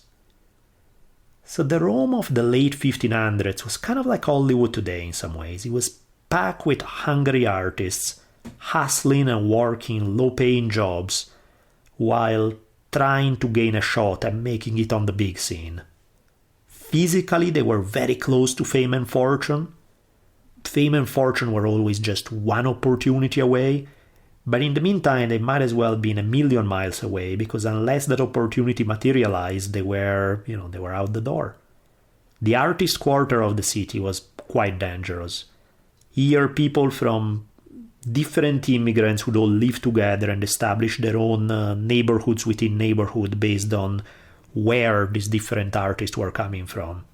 So the Rome of the late 1500s was kind of like Hollywood today in some ways. It was packed with hungry artists, hustling and working low-paying jobs, while trying to gain a shot at making it on the big scene. Physically, they were very close to fame and fortune. Fame and fortune were always just one opportunity away, but in the meantime, they might as well be a million miles away, because unless that opportunity materialized, they were out the door. The artist quarter of the city was quite dangerous. Here, people from different immigrants would all live together and establish their own neighborhoods within neighborhood based on where these different artists were coming from.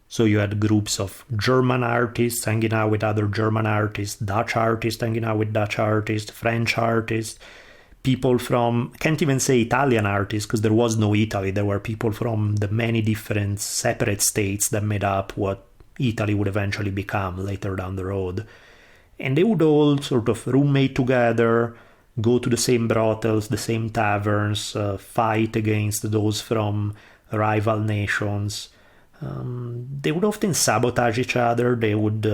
So you had groups of German artists hanging out with other German artists, Dutch artists hanging out with Dutch artists, French artists, people from, I can't even say Italian artists because there was no Italy, there were people from the many different separate states that made up what Italy would eventually become later down the road. And they would all sort of roommate together, go to the same brothels, the same taverns, fight against those from rival nations. They would often sabotage each other. They would,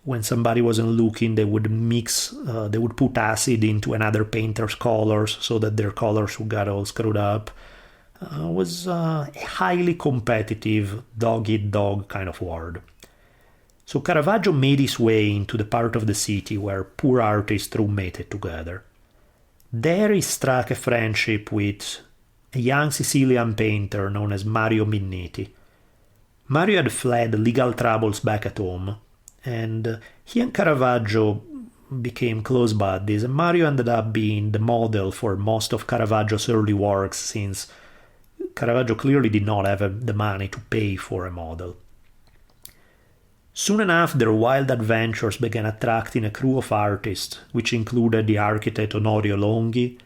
when somebody wasn't looking, they would they would put acid into another painter's colors so that their colors would get all screwed up. It was a highly competitive dog-eat-dog kind of world. So Caravaggio made his way into the part of the city where poor artists roommated together. There he struck a friendship with a young Sicilian painter known as Mario Minniti. Mario had fled legal troubles back at home, and he and Caravaggio became close buddies, and Mario ended up being the model for most of Caravaggio's early works, since Caravaggio clearly did not have the money to pay for a model. Soon enough, their wild adventures began attracting a crew of artists, which included the architect Onorio Longhi,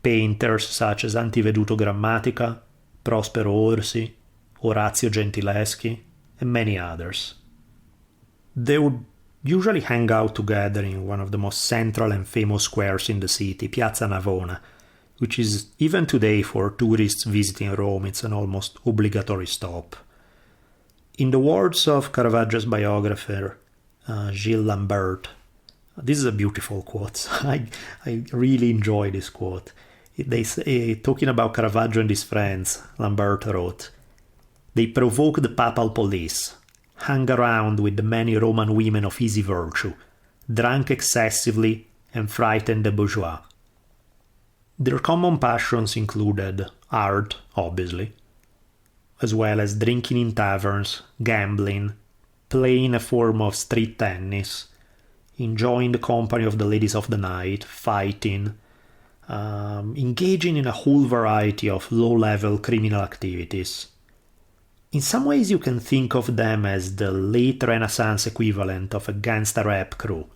painters such as Antiveduto Grammatica, Prospero Orsi, Orazio Gentileschi, and many others. They would usually hang out together in one of the most central and famous squares in the city, Piazza Navona, which is, even today, for tourists visiting Rome, it's an almost obligatory stop. In the words of Caravaggio's biographer, Gilles Lambert, this is a beautiful quote. I really enjoy this quote. They say, talking about Caravaggio and his friends, Lambert wrote, "They provoke the papal police, hang around with the many Roman women of easy virtue, drank excessively and frightened the bourgeois." Their common passions included art, obviously, as well as drinking in taverns, gambling, playing a form of street tennis, enjoying the company of the ladies of the night, fighting, engaging in a whole variety of low-level criminal activities. In some ways you can think of them as the late Renaissance equivalent of a gangster rap crew.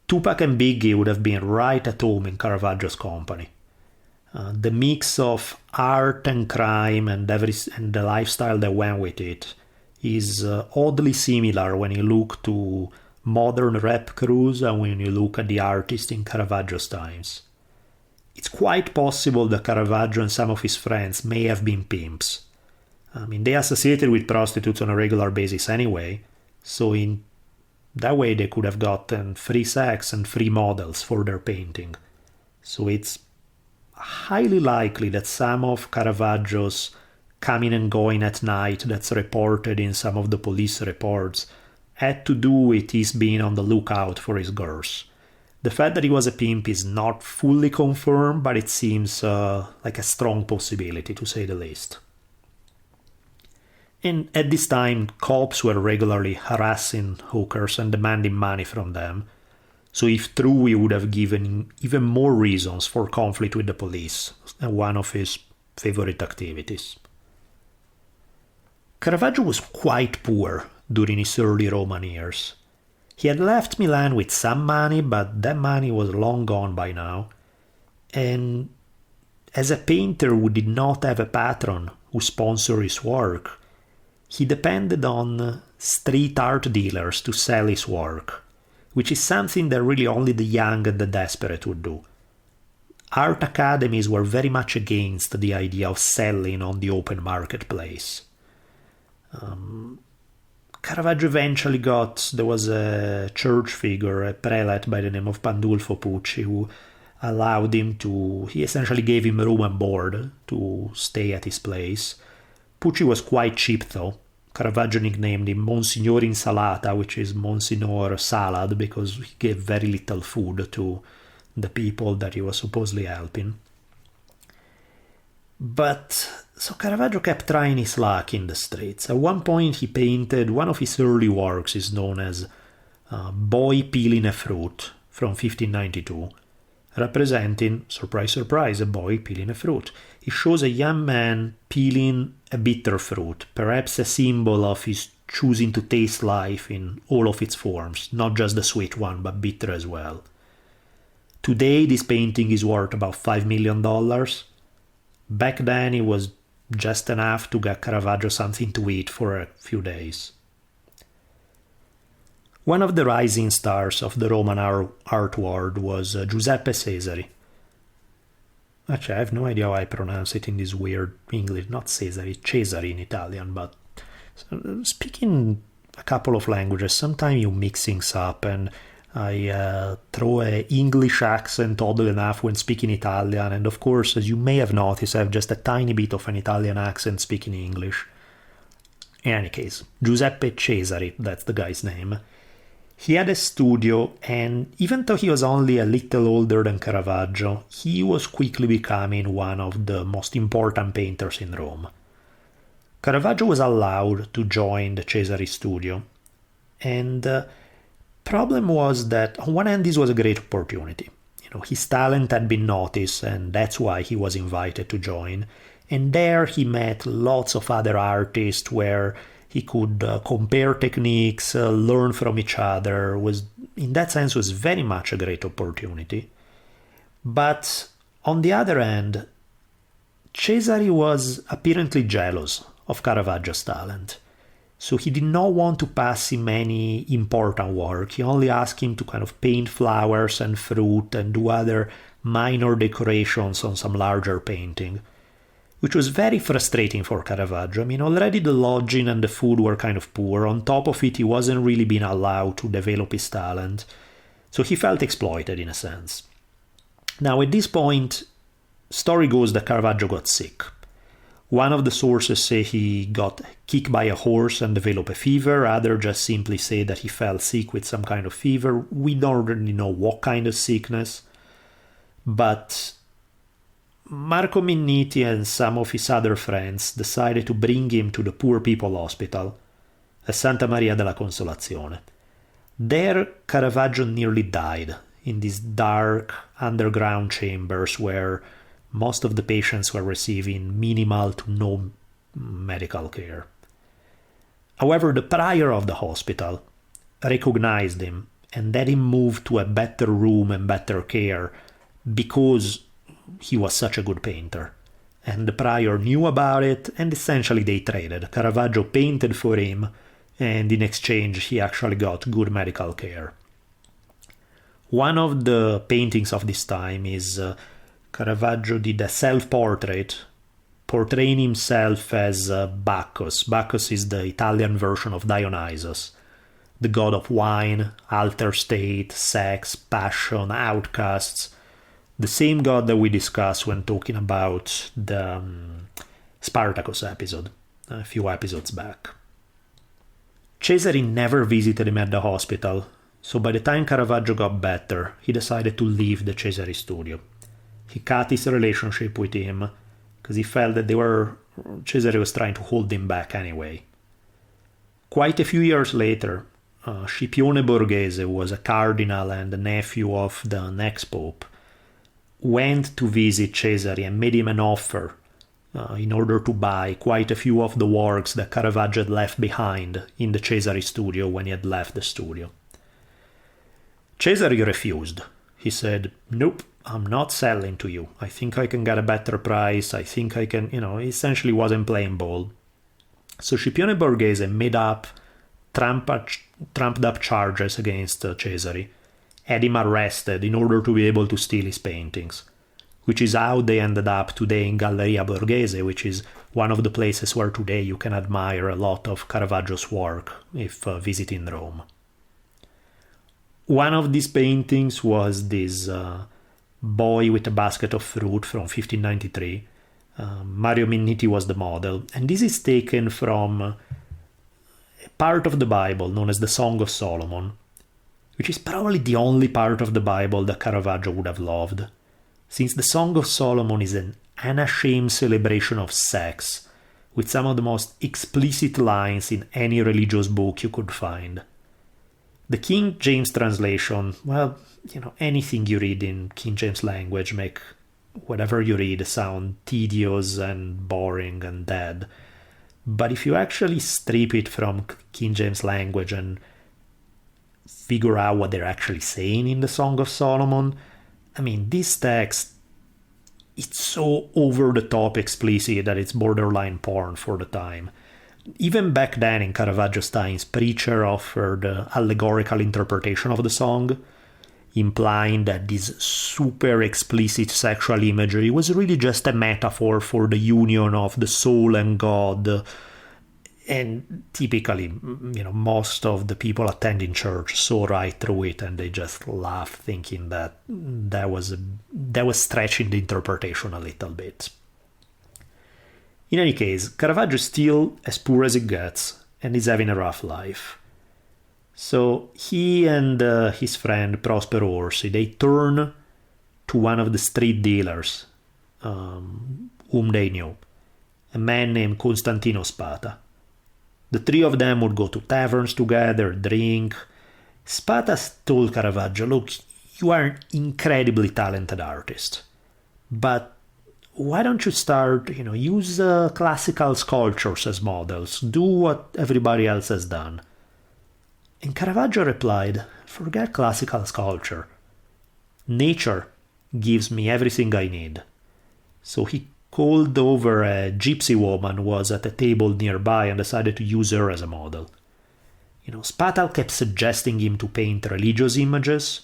Tupac and Biggie would have been right at home in Caravaggio's company. The mix of art and crime and the lifestyle that went with it is oddly similar when you look to modern rap crews and when you look at the artists in Caravaggio's times. It's quite possible that Caravaggio and some of his friends may have been pimps. I mean, they associated with prostitutes on a regular basis anyway, so in that way they could have gotten free sex and free models for their painting. So it's highly likely that some of Caravaggio's coming and going at night that's reported in some of the police reports had to do with his being on the lookout for his girls. The fact that he was a pimp is not fully confirmed, but it seems like a strong possibility, to say the least. And at this time, cops were regularly harassing hookers and demanding money from them. So if true, he would have given even more reasons for conflict with the police, one of his favorite activities. Caravaggio was quite poor during his early Roman years. He had left Milan with some money, but that money was long gone by now. And as a painter who did not have a patron who sponsored his work, he depended on street art dealers to sell his work, which is something that really only the young and the desperate would do. Art academies were very much against the idea of selling on the open marketplace. Caravaggio eventually there was a church figure, a prelate by the name of Pandulfo Pucci, who allowed him he essentially gave him room and board to stay at his place. Pucci was quite cheap though. Caravaggio nicknamed him Monsignor Insalata, which is Monsignor Salad, because he gave very little food to the people that he was supposedly helping. But so Caravaggio kept trying his luck in the streets. At one point he painted one of his early works, is known as Boy Peeling a Fruit, from 1592, representing, surprise surprise, a boy peeling a fruit. He shows a young man peeling a bitter fruit, perhaps a symbol of his choosing to taste life in all of its forms, not just the sweet one, but bitter as well. Today this painting is worth about $5 million. Back then it was just enough to get Caravaggio something to eat for a few days. One of the rising stars of the Roman art world was Giuseppe Cesari. Actually, I have no idea how I pronounce it in this weird English, not Cesari, Cesari in Italian, but speaking a couple of languages, sometimes you mix things up, and I throw an English accent oddly enough when speaking Italian, and of course, as you may have noticed, I have just a tiny bit of an Italian accent speaking English. In any case, Giuseppe Cesari, that's the guy's name. He had a studio, and even though he was only a little older than Caravaggio, he was quickly becoming one of the most important painters in Rome. Caravaggio was allowed to join the Cesari studio, and the problem was that on one hand this was a great opportunity. His talent had been noticed, and that's why he was invited to join, and there he met lots of other artists where he could compare techniques, learn from each other. In that sense, was very much a great opportunity. But on the other hand, Cesari was apparently jealous of Caravaggio's talent. So he did not want to pass him any important work. He only asked him to kind of paint flowers and fruit and do other minor decorations on some larger painting, which was very frustrating for Caravaggio. I mean, already the lodging and the food were kind of poor. On top of it, he wasn't really being allowed to develop his talent. So he felt exploited in a sense. Now, at this point, story goes that Caravaggio got sick. One of the sources say he got kicked by a horse and developed a fever. Others just simply say that he fell sick with some kind of fever. We don't really know what kind of sickness. But Marco Minniti and some of his other friends decided to bring him to the Poor People Hospital at Santa Maria della Consolazione. There, Caravaggio nearly died in these dark underground chambers where most of the patients were receiving minimal to no medical care. However, the prior of the hospital recognized him and let him move to a better room and better care because he was such a good painter. And the prior knew about it, and essentially they traded. Caravaggio painted for him, and in exchange he actually got good medical care. One of the paintings of this time is Caravaggio did a self-portrait, portraying himself as Bacchus. Bacchus is the Italian version of Dionysus, the god of wine, alter state, sex, passion, outcasts, the same god that we discussed when talking about the Spartacus episode, a few episodes back. Cesare never visited him at the hospital, so by the time Caravaggio got better, he decided to leave the Cesare studio. He cut his relationship with him because he felt that Cesare was trying to hold him back anyway. Quite a few years later, Scipione Borghese, who was a cardinal and the nephew of the next pope, went to visit Cesare and made him an offer in order to buy quite a few of the works that Caravaggio had left behind in the Cesare studio when he had left the studio. Cesare refused. He said, "Nope, I'm not selling to you. I think I can get a better price. I think I can," essentially wasn't playing ball. So Scipione Borghese made up trumped up charges against Cesare, had him arrested in order to be able to steal his paintings, which is how they ended up today in Galleria Borghese, which is one of the places where today you can admire a lot of Caravaggio's work if visiting Rome. One of these paintings was this boy with a basket of fruit from 1593. Mario Minniti was the model, and this is taken from a part of the Bible known as the Song of Solomon, which is probably the only part of the Bible that Caravaggio would have loved, since the Song of Solomon is an unashamed celebration of sex, with some of the most explicit lines in any religious book you could find. The King James translation, well, anything you read in King James language make whatever you read sound tedious and boring and dead. But if you actually strip it from King James language and figure out what they're actually saying in the Song of Solomon, this text, it's so over-the-top explicit that it's borderline porn for the time. Even back then, in Caravaggio's times, Preacher offered an allegorical interpretation of the song, implying that this super explicit sexual imagery was really just a metaphor for the union of the soul and God. And typically, most of the people attending church saw right through it, and they just laughed, thinking that was stretching the interpretation a little bit. In any case, Caravaggio is still as poor as it gets, and is having a rough life. So he and his friend Prospero Orsi, they turn to one of the street dealers whom they knew, a man named Costantino Spata. The three of them would go to taverns together, drink. Spata told Caravaggio, "Look, you are an incredibly talented artist, but why don't you start, use classical sculptures as models, do what everybody else has done." And Caravaggio replied, "Forget classical sculpture. Nature gives me everything I need." So he called over a gypsy woman who was at a table nearby and decided to use her as a model. Spatal kept suggesting him to paint religious images,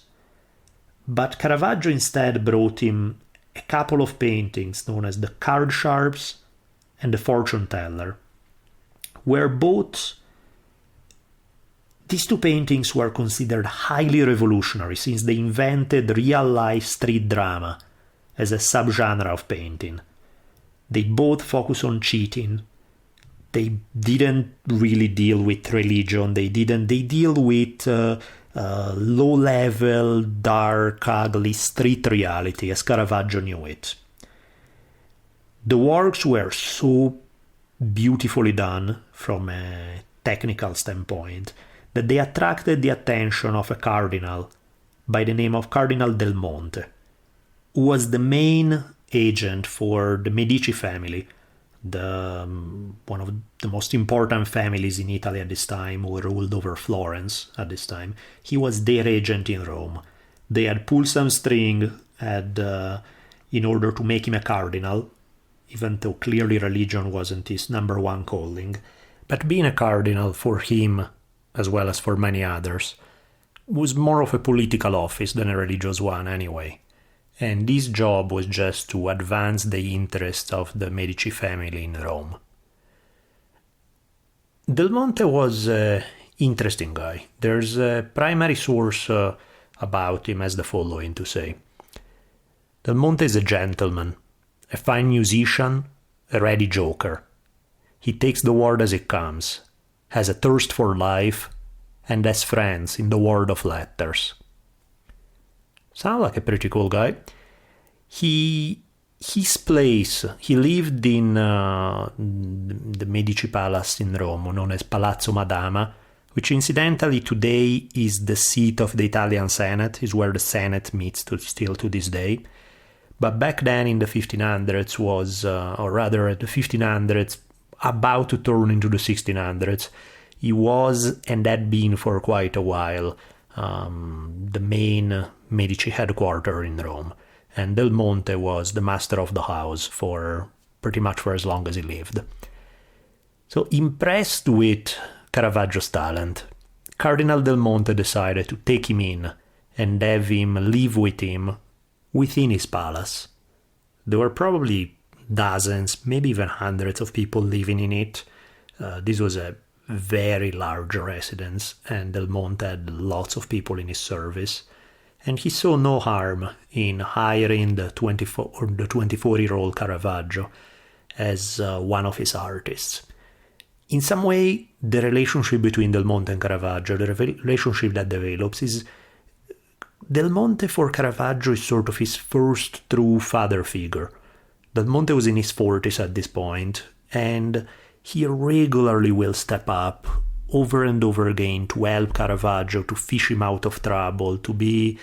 but Caravaggio instead brought him a couple of paintings known as the Card Sharps and the Fortune Teller, where both these two paintings were considered highly revolutionary since they invented real-life street drama as a subgenre of painting. They both focus on cheating. They didn't really deal with religion. They deal with low-level, dark, ugly street reality as Caravaggio knew it. The works were so beautifully done from a technical standpoint that they attracted the attention of a cardinal by the name of Cardinal DelMonte, who was the main agent for the Medici family, one of the most important families in Italy at this time, who ruled over Florence at this time. He was their agent in Rome. They had pulled some string in order to make him a cardinal, even though clearly religion wasn't his number one calling. But being a cardinal for him, as well as for many others, was more of a political office than a religious one anyway. And this job was just to advance the interests of the Medici family in Rome. DelMonte was an interesting guy. There's a primary source about him as the following to say. DelMonte is a gentleman, a fine musician, a ready joker. He takes the world as it comes, has a thirst for life, and has friends in the world of letters. Sound like a pretty cool guy. His place, he lived in the Medici Palace in Rome, known as Palazzo Madama, which incidentally today is the seat of the Italian Senate, is where the Senate meets still to this day. But back then in the 1500s was, or rather at the 1500s, about to turn into the 1600s, he was, and had been for quite a while, the main Medici headquarters in Rome. And DelMonte was the master of the house for pretty much for as long as he lived. So impressed with Caravaggio's talent, Cardinal DelMonte decided to take him in and have him live with him within his palace. There were probably dozens, maybe even hundreds of people living in it. This was a very large residence, and DelMonte had lots of people in his service. And he saw no harm in hiring the 24-year-old Caravaggio as one of his artists. In some way, the relationship between DelMonte and Caravaggio, the relationship that develops, is DelMonte for Caravaggio is sort of his first true father figure. DelMonte was in his 40s at this point, and he regularly will step up over and over again to help Caravaggio, to fish him out of trouble, to be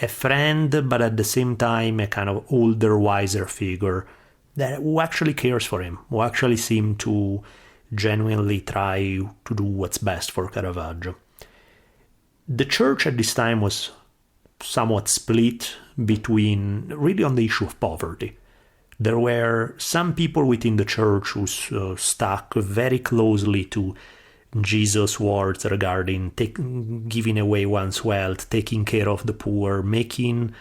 a friend, but at the same time a kind of older, wiser figure who actually cares for him, who actually seems to genuinely try to do what's best for Caravaggio. The church at this time was somewhat split between, really on the issue of poverty. There were some people within the church who stuck very closely to Jesus' words regarding giving away one's wealth, taking care of the poor, making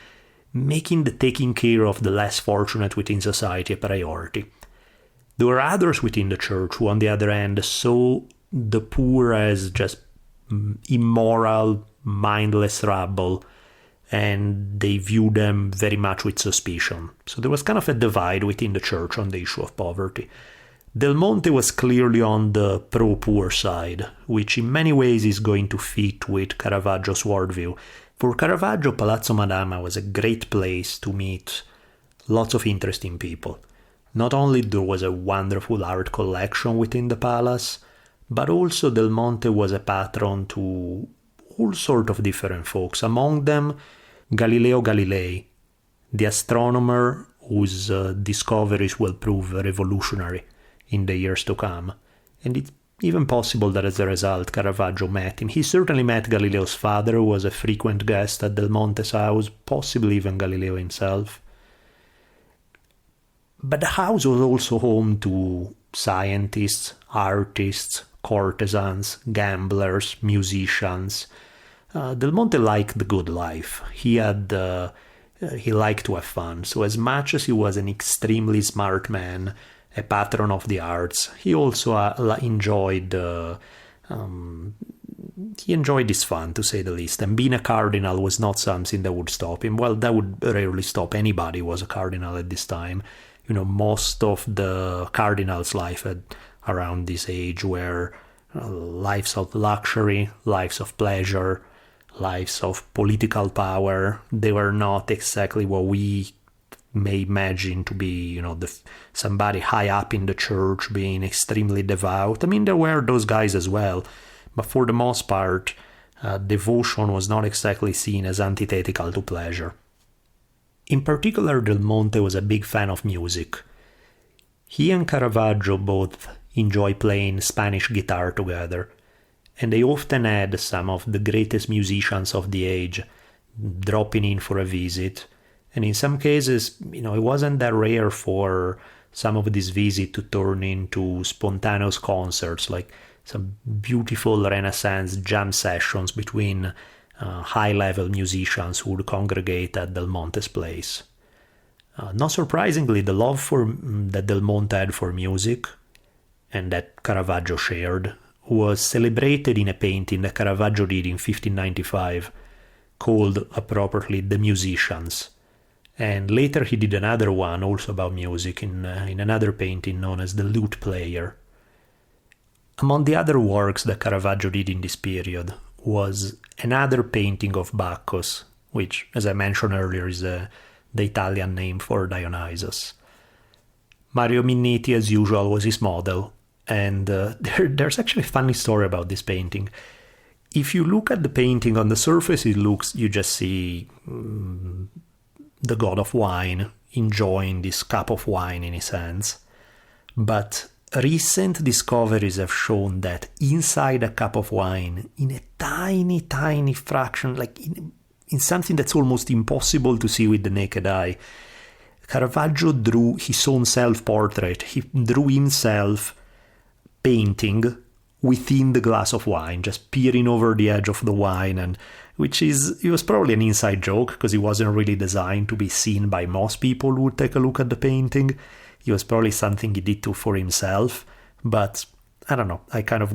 the taking care of the less fortunate within society a priority. There were others within the church who, on the other hand, saw the poor as just immoral, mindless rabble, and they viewed them very much with suspicion. So there was kind of a divide within the church on the issue of poverty. DelMonte was clearly on the pro-poor side, which in many ways is going to fit with Caravaggio's worldview. For Caravaggio, Palazzo Madama was a great place to meet lots of interesting people. Not only there was a wonderful art collection within the palace, but also DelMonte was a patron to all sorts of different folks. Among them, Galileo Galilei, the astronomer whose discoveries will prove revolutionary in the years to come. And it's even possible that as a result Caravaggio met him. He certainly met Galileo's father, who was a frequent guest at DelMonte's house, possibly even Galileo himself. But the house was also home to scientists, artists, courtesans, gamblers, musicians. DelMonte liked the good life. He liked to have fun. So as much as he was an extremely smart man, a patron of the arts, he also enjoyed his fun, to say the least. And being a cardinal was not something that would stop him. Well, that would rarely stop anybody who was a cardinal at this time. Most of the cardinals' life around this age were lives of luxury, lives of pleasure, lives of political power. They were not exactly what we may imagine to be, somebody high up in the church being extremely devout. I mean, there were those guys as well, but for the most part, devotion was not exactly seen as antithetical to pleasure. In particular, DelMonte was a big fan of music. He and Caravaggio both enjoy playing Spanish guitar together, and they often had some of the greatest musicians of the age dropping in for a visit. And in some cases, it wasn't that rare for some of these visits to turn into spontaneous concerts, like some beautiful Renaissance jam sessions between high-level musicians who would congregate at DelMonte's place. Not surprisingly, the love that DelMonte had for music, and that Caravaggio shared, was celebrated in a painting that Caravaggio did in 1595, called appropriately The Musicians. And later he did another one, also about music, in another painting known as The Lute Player. Among the other works that Caravaggio did in this period was another painting of Bacchus, which, as I mentioned earlier, is the Italian name for Dionysus. Mario Minniti, as usual, was his model, and there's actually a funny story about this painting. If you look at the painting, on the surface you just see the god of wine enjoying this cup of wine in his hands. But recent discoveries have shown that inside a cup of wine, in a tiny, tiny fraction, like in something that's almost impossible to see with the naked eye, Caravaggio drew his own self-portrait. He drew himself painting within the glass of wine, just peering over the edge of the wine, and it was probably an inside joke because it wasn't really designed to be seen by most people who would take a look at the painting. It was probably something he did for himself, but I don't know, I kind of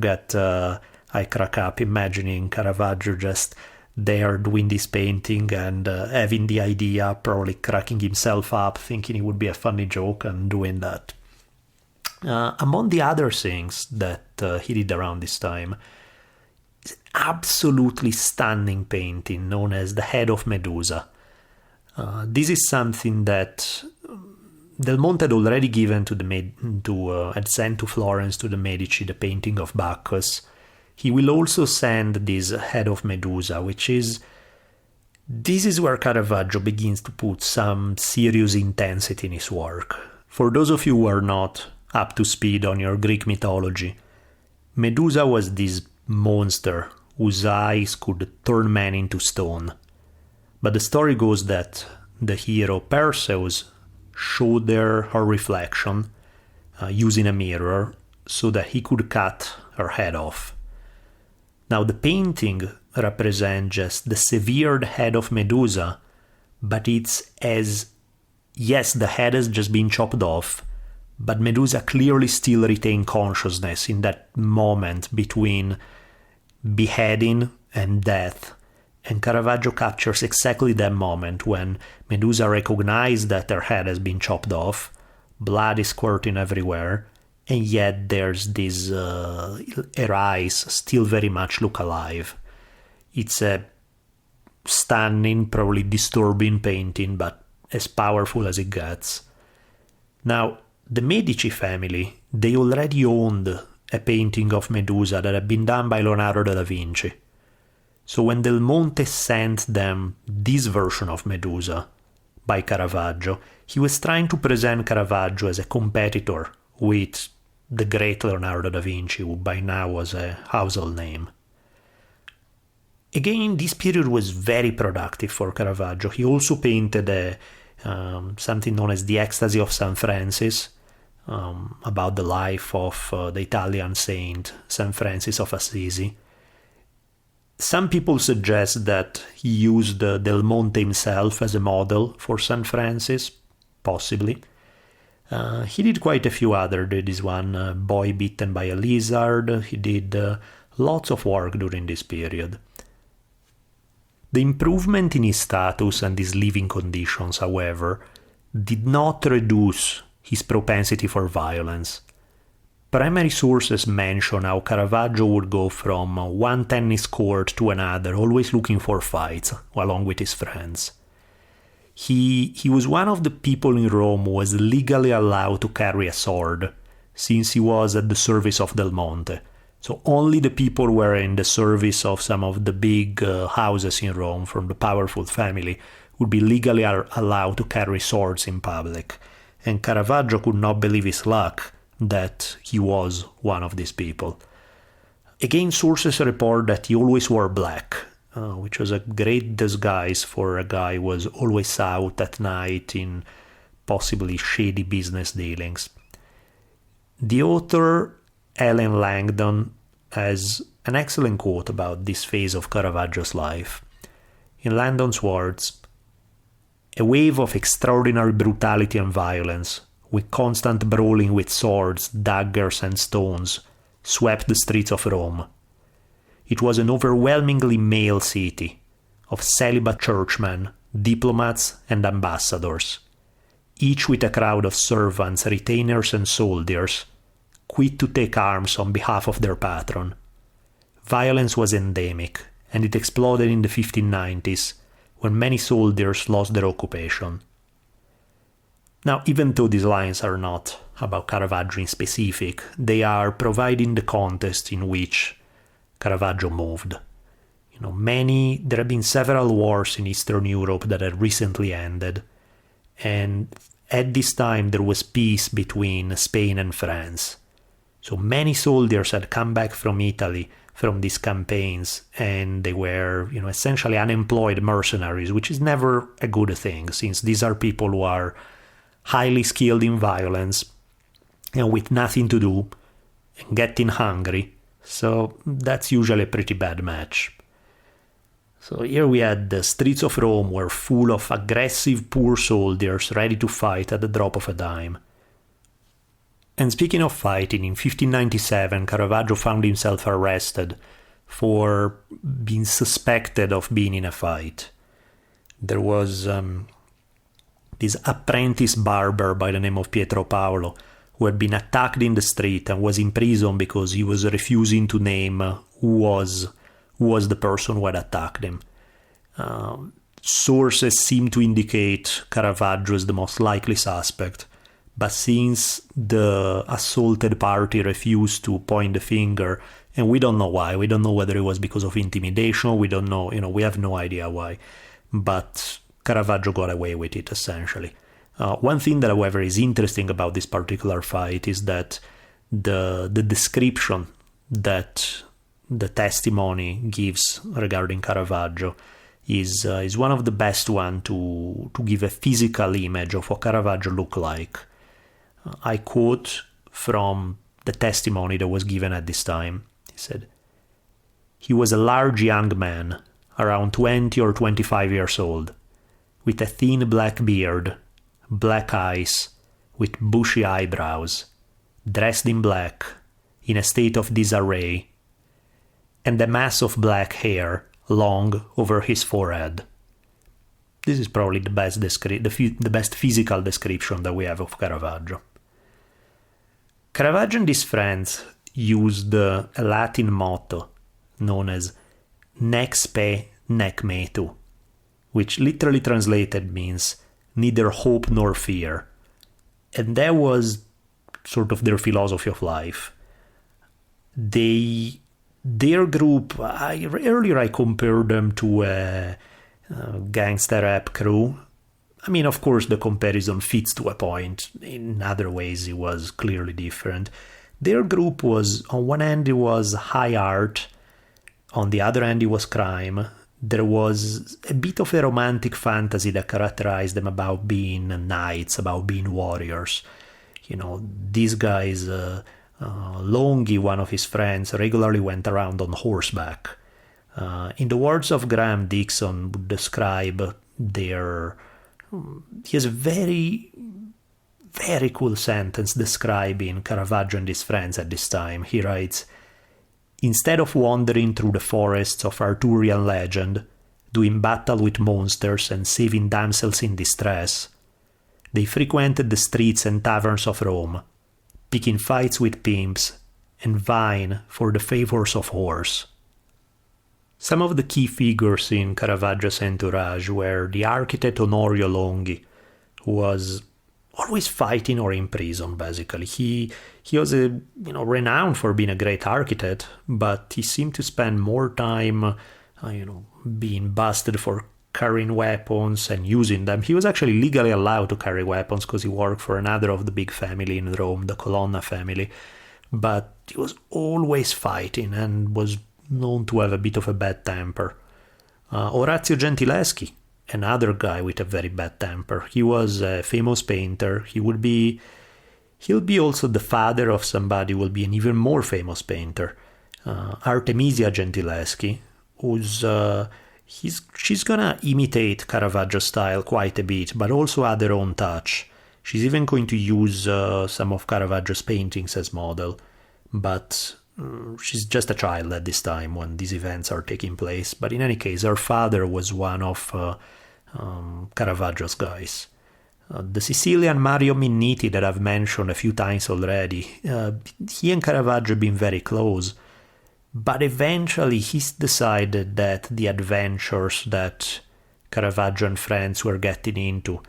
I crack up imagining Caravaggio just there doing this painting and having the idea, probably cracking himself up, thinking it would be a funny joke and doing that. Among the other things that he did around this time, is an absolutely stunning painting known as The Head of Medusa. This is something that DelMonte had already given had sent to Florence to the Medici, the painting of Bacchus. He will also send this Head of Medusa, this is where Caravaggio begins to put some serious intensity in his work. For those of you who are not up to speed on your Greek mythology, Medusa was this monster whose eyes could turn men into stone. But the story goes that the hero Perseus showed her reflection using a mirror so that he could cut her head off. Now the painting represents just the severed head of Medusa, but it's yes, the head has just been chopped off, but Medusa clearly still retained consciousness in that moment between beheading and death. And Caravaggio captures exactly that moment when Medusa recognizes that her head has been chopped off, blood is squirting everywhere, and yet there's this, her eyes still very much look alive. It's a stunning, probably disturbing painting, but as powerful as it gets. Now, the Medici family, they already owned a painting of Medusa that had been done by Leonardo da Vinci. So when DelMonte sent them this version of Medusa by Caravaggio, he was trying to present Caravaggio as a competitor with the great Leonardo da Vinci, who by now was a household name. Again, this period was very productive for Caravaggio. He also painted something known as The Ecstasy of St. Francis, about the life of the Italian saint St. Francis of Assisi. Some people suggest that he used DelMonte himself as a model for St. Francis, possibly. He did quite a few other. There is one, Boy Bitten by a Lizard. He did lots of work during this period. The improvement in his status and his living conditions, however, did not reduce his propensity for violence. Primary sources mention how Caravaggio would go from one tennis court to another, always looking for fights, along with his friends. He was one of the people in Rome who was legally allowed to carry a sword, since he was at the service of DelMonte. So only the people who were in the service of some of the big houses in Rome, from the powerful family, would be legally allowed to carry swords in public. And Caravaggio could not believe his luck that he was one of these people. Again, sources report that he always wore black, which was a great disguise for a guy who was always out at night in possibly shady business dealings. The author Ellen Langdon has an excellent quote about this phase of Caravaggio's life. In Langdon's words, "A wave of extraordinary brutality and violence, with constant brawling with swords, daggers, and stones, swept the streets of Rome. It was an overwhelmingly male city, of celibate churchmen, diplomats, and ambassadors, each with a crowd of servants, retainers, and soldiers, quit to take arms on behalf of their patron. Violence was endemic, and it exploded in the 1590s, when many soldiers lost their occupation." Now, even though these lines are not about Caravaggio in specific, they are providing the context in which Caravaggio moved. There have been several wars in Eastern Europe that had recently ended, and at this time there was peace between Spain and France. So many soldiers had come back from Italy from these campaigns, and they were, essentially unemployed mercenaries, which is never a good thing, since these are people who are highly skilled in violence and with nothing to do and getting hungry. So that's usually a pretty bad match. So here we had the streets of Rome were full of aggressive poor soldiers ready to fight at the drop of a dime. And speaking of fighting, in 1597 Caravaggio found himself arrested for being suspected of being in a fight. There was this apprentice barber by the name of Pietro Paolo who had been attacked in the street and was in prison because he was refusing to name who was the person who had attacked him. Sources seem to indicate Caravaggio as the most likely suspect, but since the assaulted party refused to point the finger, and we don't know why, we don't know whether it was because of intimidation, we don't know, we have no idea why, but Caravaggio got away with it, essentially. One thing that, however, is interesting about this particular fight is that the description that the testimony gives regarding Caravaggio is one of the best one to give a physical image of what Caravaggio looked like. I quote from the testimony that was given at this time. He said, "He was a large young man, around 20 or 25 years old, with a thin black beard, black eyes, with bushy eyebrows, dressed in black, in a state of disarray, and a mass of black hair long over his forehead." This is probably the best physical description that we have of Caravaggio. Caravaggio and his friends used a Latin motto known as nec spe nec metu, which literally translated means neither hope nor fear. And that was sort of their philosophy of life. Their group, earlier I compared them to a gangster rap crew. I mean, of course, the comparison fits to a point. In other ways, it was clearly different. Their group was, on one end, it was high art. On the other end, it was crime. there was a bit of a romantic fantasy that characterized them about being knights, about being warriors. These guys, Longhi, one of his friends, regularly went around on horseback. In the words of Graham Dixon, would describe he has a very, very cool sentence describing Caravaggio and his friends at this time. He writes, "Instead of wandering through the forests of Arthurian legend, doing battle with monsters and saving damsels in distress, they frequented the streets and taverns of Rome, picking fights with pimps and vying for the favors of whores." Some of the key figures in Caravaggio's entourage were the architect Onorio Longhi, who was always fighting or in prison, basically. He was renowned for being a great architect, but he seemed to spend more time, being busted for carrying weapons and using them. He was actually legally allowed to carry weapons because he worked for another of the big family in Rome, the Colonna family, but he was always fighting and was known to have a bit of a bad temper. Orazio Gentileschi, another guy with a very bad temper. He was a famous painter. He'll be also the father of somebody who will be an even more famous painter, Artemisia Gentileschi, she's gonna imitate Caravaggio's style quite a bit, but also add her own touch. She's even going to use some of Caravaggio's paintings as model, but she's just a child at this time when these events are taking place. But in any case, her father was one of Caravaggio's guys. The Sicilian Mario Minniti that I've mentioned a few times already, he and Caravaggio have been very close, but eventually he's decided that the adventures that Caravaggio and friends were getting into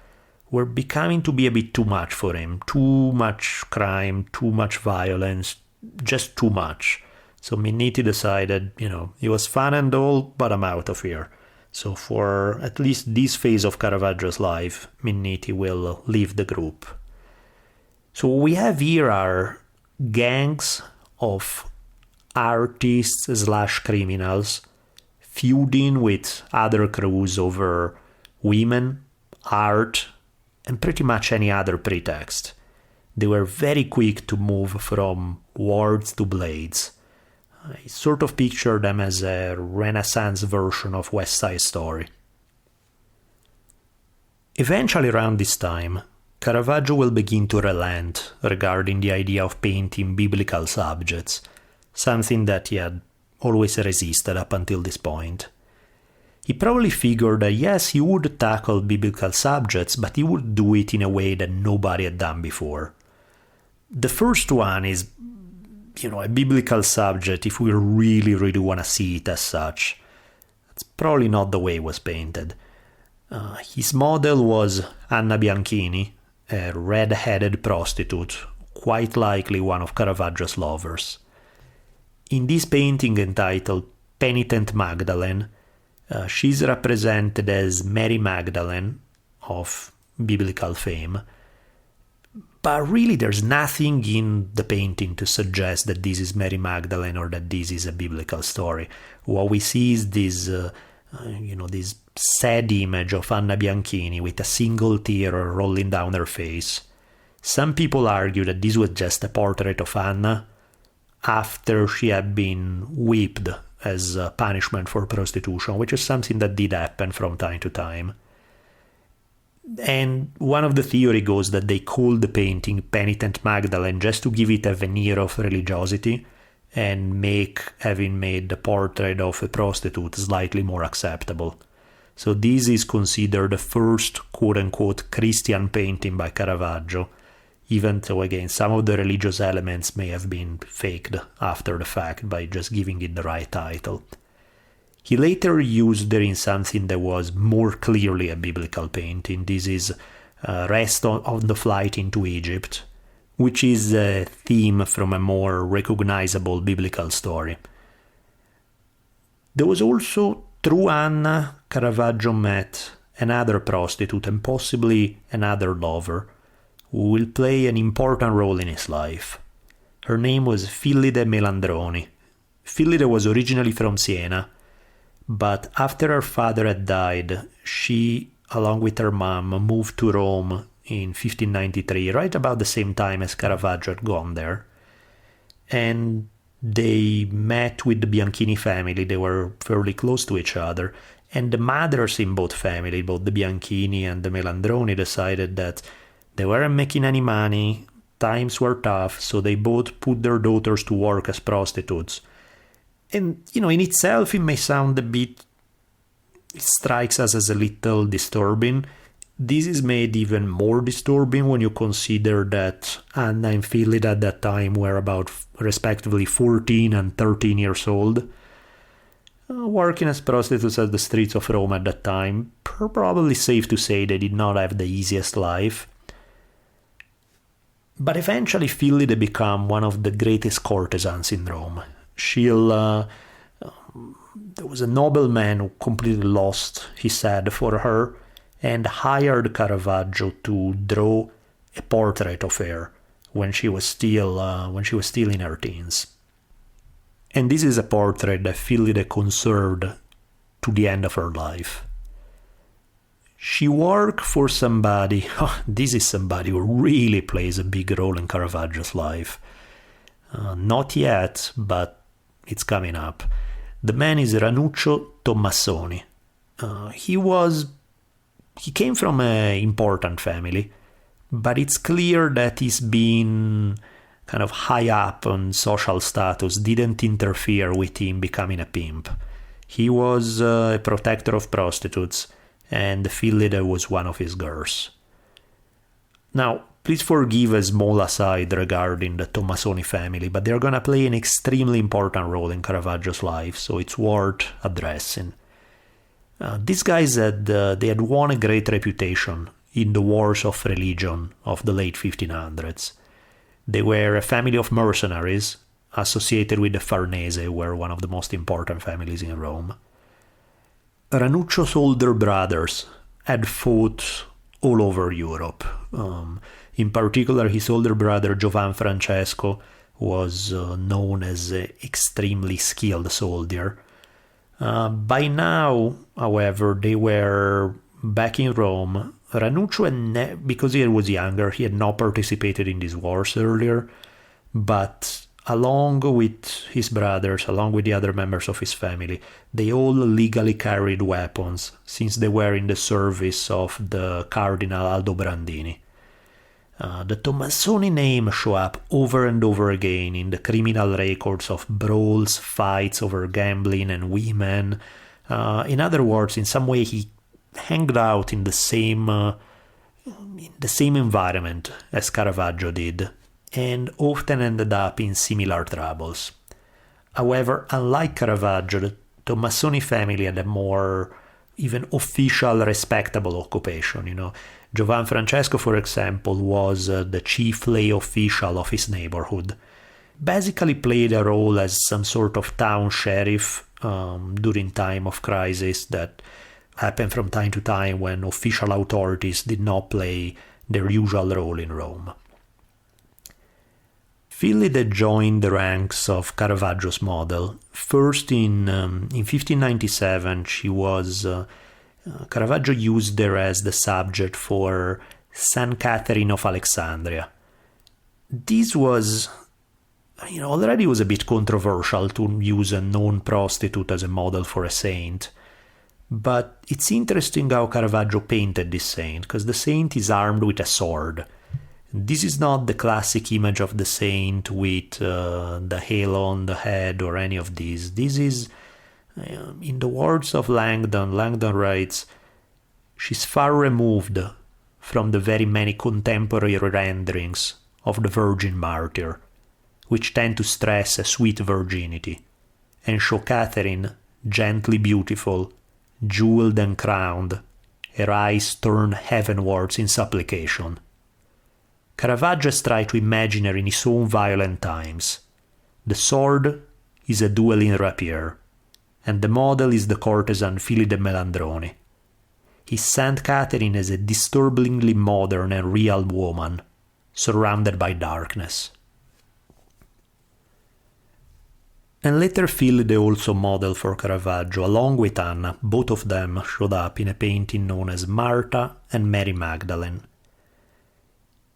were becoming to be a bit too much for him. Too much crime, too much violence, just too much. So Minniti decided, it was fun and all, but I'm out of here. So for at least this phase of Caravaggio's life, Minniti will leave the group. So what we have here are gangs of artists/criminals feuding with other crews over women, art, and pretty much any other pretext. They were very quick to move from words to blades. I sort of picture them as a Renaissance version of West Side Story. Eventually around this time, Caravaggio will begin to relent regarding the idea of painting biblical subjects, something that he had always resisted up until this point. He probably figured that yes, he would tackle biblical subjects, but he would do it in a way that nobody had done before. The first one is, a biblical subject if we really, really want to see it as such. That's probably not the way it was painted. His model was Anna Bianchini, a red-headed prostitute, quite likely one of Caravaggio's lovers. In this painting entitled Penitent Magdalene, she's represented as Mary Magdalene of biblical fame, but really there's nothing in the painting to suggest that this is Mary Magdalene or that this is a biblical story. What we see is this sad image of Anna Bianchini with a single tear rolling down her face. Some people argue that this was just a portrait of Anna after she had been whipped as a punishment for prostitution, which is something that did happen from time to time. And one of the theory goes that they called the painting Penitent Magdalene just to give it a veneer of religiosity and make having made the portrait of a prostitute slightly more acceptable. So this is considered the first quote-unquote Christian painting by Caravaggio, even though, again, some of the religious elements may have been faked after the fact by just giving it the right title. He later used it in something that was more clearly a biblical painting. This is Rest on the Flight into Egypt, which is a theme from a more recognizable biblical story. There was also, through Anna, Caravaggio met another prostitute and possibly another lover, who will play an important role in his life. Her name was Fillide Melandroni. Fillide was originally from Siena, but after her father had died, she, along with her mom, moved to Rome in 1593, right about the same time as Caravaggio had gone there. And they met with the Bianchini family. They were fairly close to each other. And the mothers in both families, both the Bianchini and the Melandroni, decided that they weren't making any money, times were tough, so they both put their daughters to work as prostitutes. And, in itself, it may sound it strikes us as a little disturbing. This is made even more disturbing when you consider that Anna and Phillida at that time were about respectively 14 and 13 years old. Working as prostitutes at the streets of Rome at that time, probably safe to say they did not have the easiest life. But eventually Phillida became one of the greatest courtesans in Rome. There was a nobleman who completely lost his head for her and hired Caravaggio to draw a portrait of her when she was still in her teens. And this is a portrait that Phillida conserved to the end of her life. She worked for somebody, this is somebody who really plays a big role in Caravaggio's life. Not yet, but it's coming up. The man is Ranuccio Tommasoni. He came from an important family, but it's clear that his being kind of high up on social status didn't interfere with him becoming a pimp. He was a protector of prostitutes, and Phillida was one of his girls. Now, please forgive a small aside regarding the Tommasoni family, but they're gonna play an extremely important role in Caravaggio's life, so it's worth addressing. These guys had won a great reputation in the wars of religion of the late 1500s. They were a family of mercenaries associated with the Farnese, who were one of the most important families in Rome. Ranuccio's older brothers had fought all over Europe. In particular, his older brother Giovan Francesco was known as an extremely skilled soldier. By now, however, they were back in Rome. Ranuccio, because he was younger, he had not participated in these wars earlier, but along with his brothers, along with the other members of his family, they all legally carried weapons since they were in the service of the Cardinal Aldobrandini. The Tommasoni name show up over and over again in the criminal records of brawls, fights over gambling and women. In other words, in some way he hanged out in the same environment as Caravaggio did, and often ended up in similar troubles. However, unlike Caravaggio, the Tommasoni family had a more even official, respectable occupation. Giovan Francesco, for example, was the chief lay official of his neighborhood. Basically played a role as some sort of town sheriff during time of crisis that happened from time to time when official authorities did not play their usual role in Rome. Phillida joined the ranks of Caravaggio's model. First in 1597, Caravaggio used her as the subject for San Catherine of Alexandria. This was, already was a bit controversial to use a known prostitute as a model for a saint. But it's interesting how Caravaggio painted this saint, because the saint is armed with a sword. This is not the classic image of the saint with the halo on the head or any of these. This is, in the words of Langdon writes, she's far removed from the very many contemporary renderings of the Virgin Martyr, which tend to stress a sweet virginity, and show Catherine gently beautiful, jeweled and crowned, her eyes turned heavenwards in supplication. Caravaggio has tried to imagine her in his own violent times. The sword is a dueling rapier, and the model is the courtesan Phillida Melandroni. His Saint Catherine is a disturbingly modern and real woman, surrounded by darkness. And later Fillide also modeled for Caravaggio, along with Anna. Both of them showed up in a painting known as Martha and Mary Magdalene.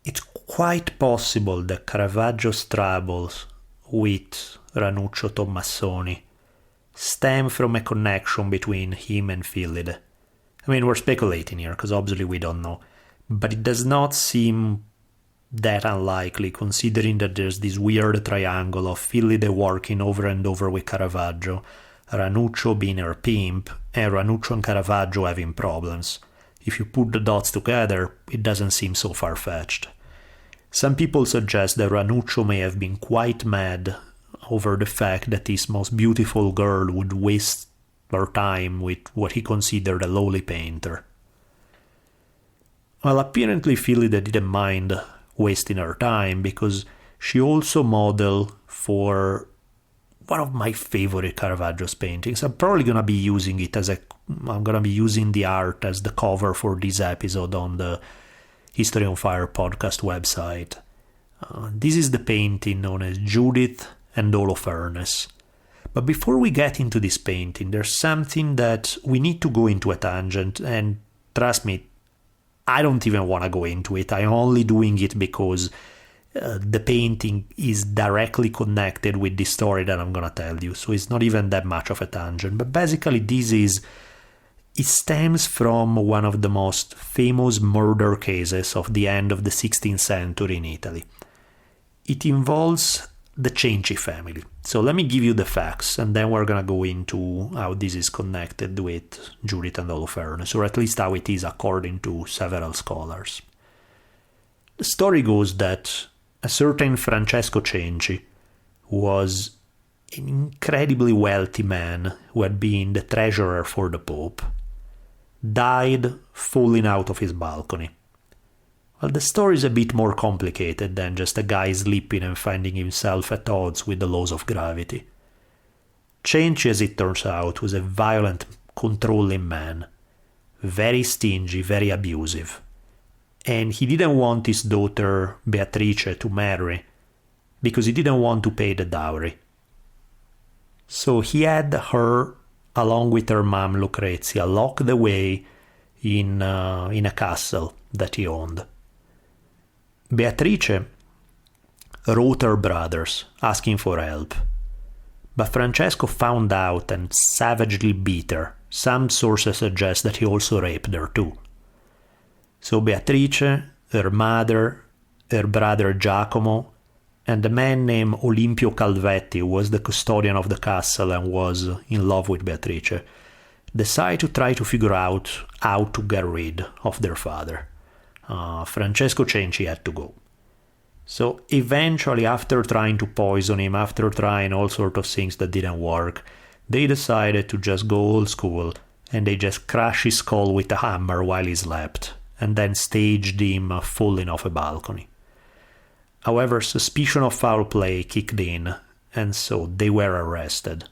It's quite possible that Caravaggio's troubles with Ranuccio Tommasoni stem from a connection between him and Fillide. I mean, we're speculating here, because obviously we don't know. But it does not seem that unlikely, considering that there's this weird triangle of Fillide working over and over with Caravaggio, Ranuccio being her pimp, and Ranuccio and Caravaggio having problems. If you put the dots together, it doesn't seem so far-fetched. Some people suggest that Ranuccio may have been quite mad over the fact that this most beautiful girl would waste her time with what he considered a lowly painter. Well, apparently Fillide didn't mind wasting her time, because she also modeled for one of my favorite Caravaggio's paintings. I'm probably gonna be using it I'm gonna be using the art as the cover for this episode on the History on Fire podcast website. This is the painting known as Judith and Holofernes. But before we get into this painting, there's something that we need to go into a tangent, and trust me, I don't even want to go into it. I'm only doing it because the painting is directly connected with the story that I'm going to tell you. So it's not even that much of a tangent. But basically, it stems from one of the most famous murder cases of the end of the 16th century in Italy. It involves the Cenci family. So let me give you the facts, and then we're going to go into how this is connected with Judith and Holofernes, or at least how it is according to several scholars. The story goes that a certain Francesco Cenci was an incredibly wealthy man who had been the treasurer for the Pope, died falling out of his balcony. Well, the story is a bit more complicated than just a guy sleeping and finding himself at odds with the laws of gravity. Cenci, as it turns out, was a violent, controlling man, very stingy, very abusive. And he didn't want his daughter Beatrice to marry because he didn't want to pay the dowry. So he had her, along with her mom Lucrezia, locked away in a castle that he owned. Beatrice wrote her brothers asking for help, but Francesco found out and savagely beat her. Some sources suggest that he also raped her too. So Beatrice, her mother, her brother Giacomo, and a man named Olimpio Calvetti, who was the custodian of the castle and was in love with Beatrice, decide to try to figure out how to get rid of their father. Francesco Cenci had to go. So eventually, after trying to poison him, after trying all sorts of things that didn't work, they decided to just go old school, and they just crashed his skull with a hammer while he slept, and then staged him falling off a balcony. However, suspicion of foul play kicked in, and so they were arrested.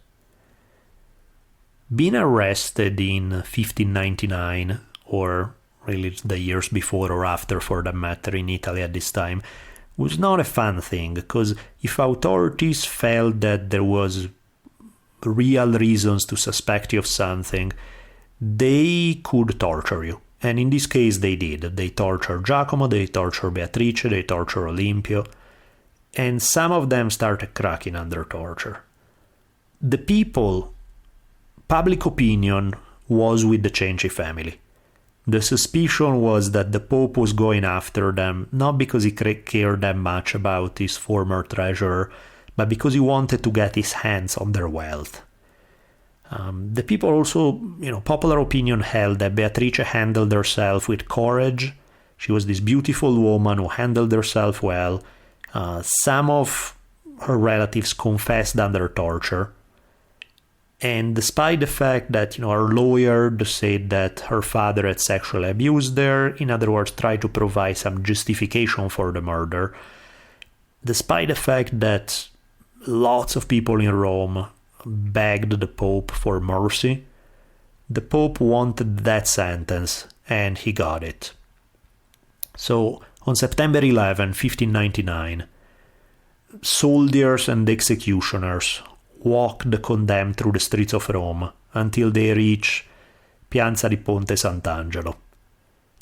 Being arrested in 1599, or really the years before or after for that matter in Italy at this time, was not a fun thing, because if authorities felt that there was real reasons to suspect you of something, they could torture you. And in this case they did. They tortured Giacomo, they tortured Beatrice, they tortured Olimpio, and some of them started cracking under torture. The people, public opinion was with the Cenci family. The suspicion was that the Pope was going after them, not because he cared that much about his former treasurer, but because he wanted to get his hands on their wealth. The people also, popular opinion held that Beatrice handled herself with courage. She was this beautiful woman who handled herself well. Some of her relatives confessed under torture. And despite the fact that, her lawyer said that her father had sexually abused her, in other words, tried to provide some justification for the murder, despite the fact that lots of people in Rome begged the Pope for mercy, the Pope wanted that sentence, and he got it. So, on September 11, 1599, soldiers and executioners walk the condemned through the streets of Rome until they reach Piazza di Ponte Sant'Angelo.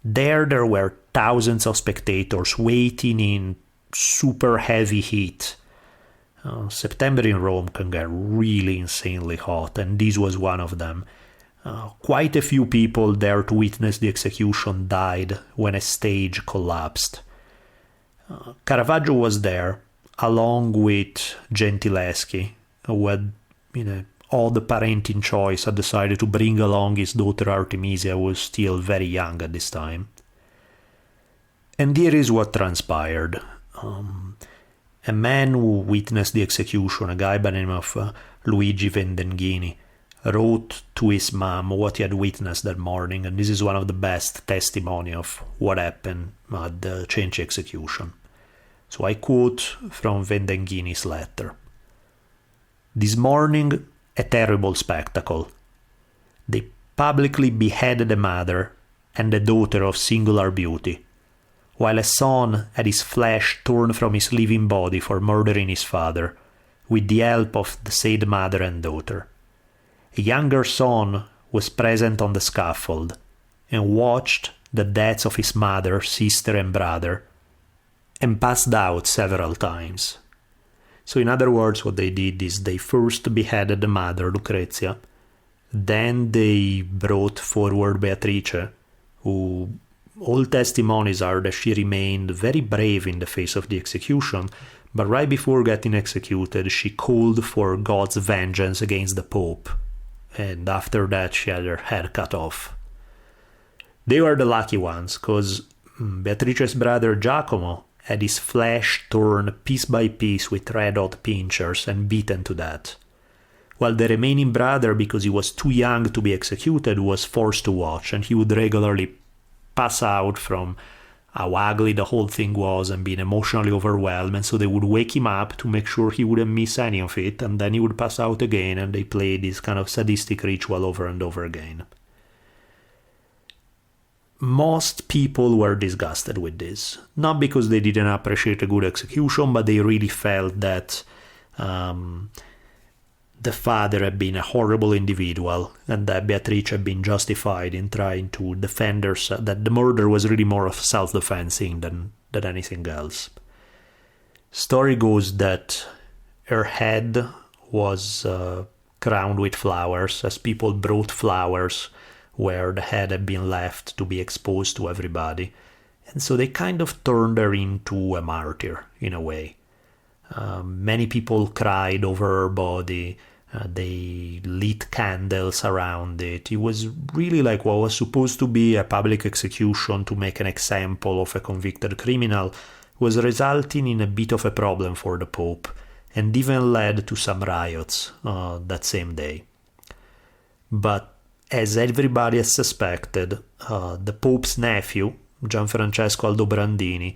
There were thousands of spectators waiting in super heavy heat. September in Rome can get really insanely hot, and this was one of them. Quite a few people there to witness the execution died when a stage collapsed. Caravaggio was there, along with Gentileschi, who had, odd parenting choice, had decided to bring along his daughter Artemisia, who was still very young at this time. And here is what transpired. A man who witnessed the execution, a guy by the name of Luigi Vendenghini, wrote to his mom what he had witnessed that morning, and this is one of the best testimony of what happened at the Cenci execution. So I quote from Vendenghini's letter. "This morning, a terrible spectacle. They publicly beheaded a mother and a daughter of singular beauty, while a son had his flesh torn from his living body for murdering his father, with the help of the said mother and daughter. A younger son was present on the scaffold and watched the deaths of his mother, sister, and brother, and passed out several times." So in other words, what they did is they first beheaded the mother, Lucrezia, then they brought forward Beatrice, who all testimonies are that she remained very brave in the face of the execution, but right before getting executed, she called for God's vengeance against the Pope, and after that she had her head cut off. They were the lucky ones, because Beatrice's brother Giacomo had his flesh torn piece by piece with red-hot pincers and beaten to death, while the remaining brother, because he was too young to be executed, was forced to watch, and he would regularly pass out from how ugly the whole thing was and being emotionally overwhelmed, and so they would wake him up to make sure he wouldn't miss any of it, and then he would pass out again, and they played this kind of sadistic ritual over and over again. Most people were disgusted with this, not because they didn't appreciate a good execution, but they really felt that the father had been a horrible individual and that Beatrice had been justified in trying to defend herself, that the murder was really more of self-defense than anything else. Story goes that her head was crowned with flowers, as people brought flowers where the head had been left to be exposed to everybody. And so they kind of turned her into a martyr, in a way. Many people cried over her body. They lit candles around it. It was really like what was supposed to be a public execution to make an example of a convicted criminal, was resulting in a bit of a problem for the Pope, and even led to some riots that same day. But as everybody has suspected, the Pope's nephew, Gianfrancesco Aldobrandini,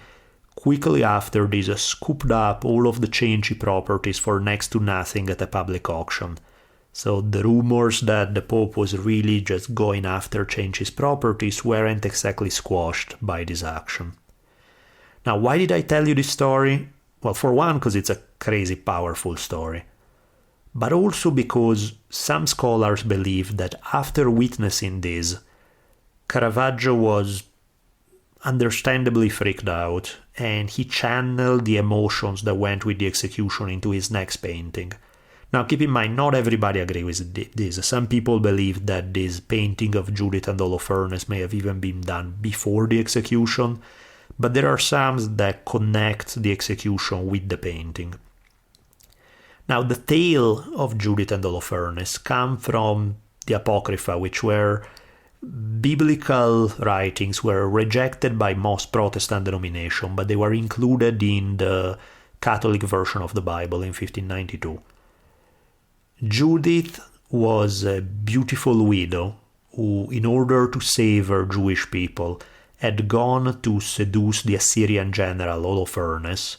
quickly after this scooped up all of the Cenci properties for next to nothing at a public auction. So the rumors that the Pope was really just going after Cenci's properties weren't exactly squashed by this action. Now, why did I tell you this story? Well, for one, because it's a crazy powerful story. But also because some scholars believe that after witnessing this, Caravaggio was understandably freaked out, and he channeled the emotions that went with the execution into his next painting. Now, keep in mind, not everybody agrees with this. Some people believe that this painting of Judith and Holofernes may have even been done before the execution, but there are some that connect the execution with the painting. Now, the tale of Judith and Holofernes come from the Apocrypha, which were biblical writings, were rejected by most Protestant denominations, but they were included in the Catholic version of the Bible in 1592. Judith was a beautiful widow who, in order to save her Jewish people, had gone to seduce the Assyrian general Holofernes,